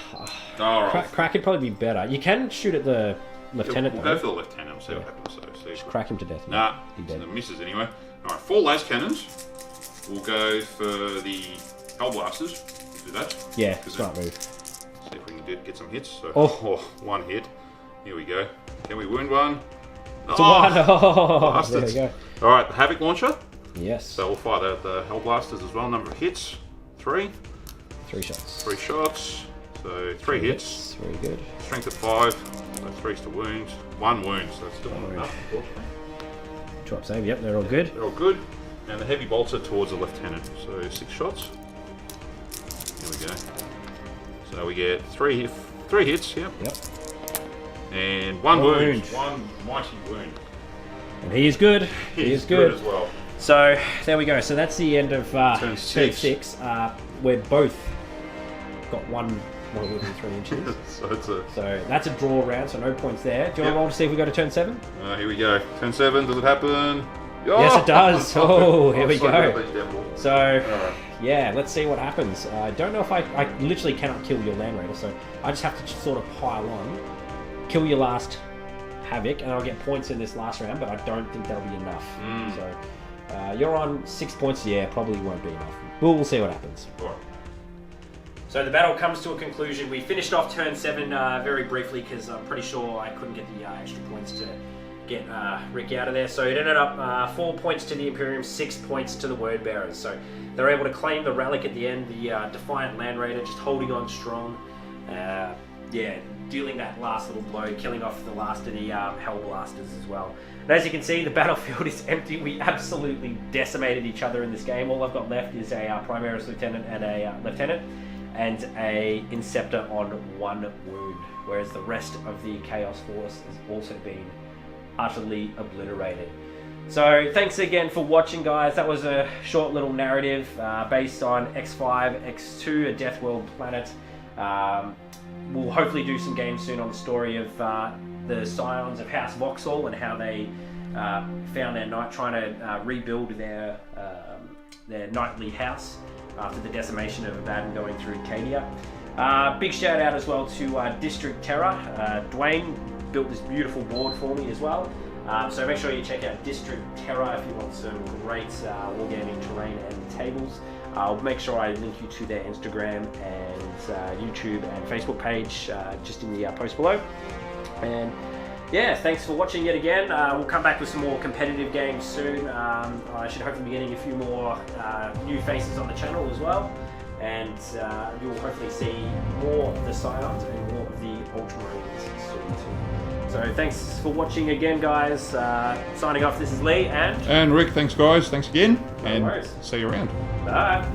all right. crack could probably be better. You can shoot at the lieutenant. We'll though. go for the lieutenant. We'll see what happens. So see. Crack him to death. Nah, He dead. it misses anyway. Alright, 4 las cannons. We'll go for the Hellblasters. Do that. Yeah, 'Cause smart then- move. See if we can get some hits. So, Oh. 1 hit. Here we go. Can we wound 1? It's a 1. Oh, there bastards. we go. Alright, the Havoc Launcher. Yes. So we'll fire the Hellblasters as well. Number of hits. 3. 3 shots. 3 shots. So 3 hits. Very good. Strength of 5. So 3's to wound. 1 wound. So that's still not wound. enough, unfortunately. 2 up save. Yep, they're all good. They're all good. And the heavy bolter towards the lieutenant. So 6 shots. Here we go. So we get 3 hits, yep. Yep. And 1 One wound. wound. 1 mighty wound. And he is good. He is good. as well. So there we go. So that's the end of turn six. 6. We're both got 1 model within 3 inches. So it's a. So that's a draw round, so no points there. Do you want Yep. to roll to see if we go to turn 7? Here we go. Turn 7. Does it happen? Yes, it does. Oh, here we go. go. So, Alright. yeah, let's see what happens. I don't know if I literally cannot kill your Land Raider, so I just have to sort of pile on, kill your last Havoc, and I'll get points in this last round, but I don't think that'll be enough. So, you're on 6 points. Yeah, probably won't be enough. We'll see what happens. Alright. So the battle comes to a conclusion. We finished off turn 7 very briefly because I'm pretty sure I couldn't get the extra points to get Rick out of there. So it ended up 4 points to the Imperium, 6 points to the Word Bearers. So they're able to claim the relic at the end, the Defiant Land Raider just holding on strong. Yeah, dealing that last little blow, killing off the last of the Hell Blasters as well. And as you can see, the battlefield is empty. We absolutely decimated each other in this game. All I've got left is a Primaris Lieutenant and a Lieutenant, and a Inceptor on 1 wound, whereas the rest of the Chaos Force has also been utterly obliterated. So thanks again for watching, guys. That was a short little narrative based on X5, X2, a Death World planet. We'll hopefully do some games soon on the story of the Scions of House Vauxhall and how they found their night, trying to rebuild their knightly house after the decimation of Abaddon going through Cadia. Big shout out as well to District Terror. Dwayne built this beautiful board for me as well. So make sure you check out District Terror if you want some great wargaming terrain and tables. I'll make sure I link you to their Instagram and YouTube and Facebook page just in the post below. And yeah, thanks for watching yet again. We'll come back with some more competitive games soon. I should hopefully be getting a few more new faces on the channel as well. And you'll hopefully see more of the Scions and more of the Ultramarines soon too. So thanks for watching again, guys. Signing off, this is Leigh and Rick, thanks guys, thanks again, No and worries. see you around. Bye.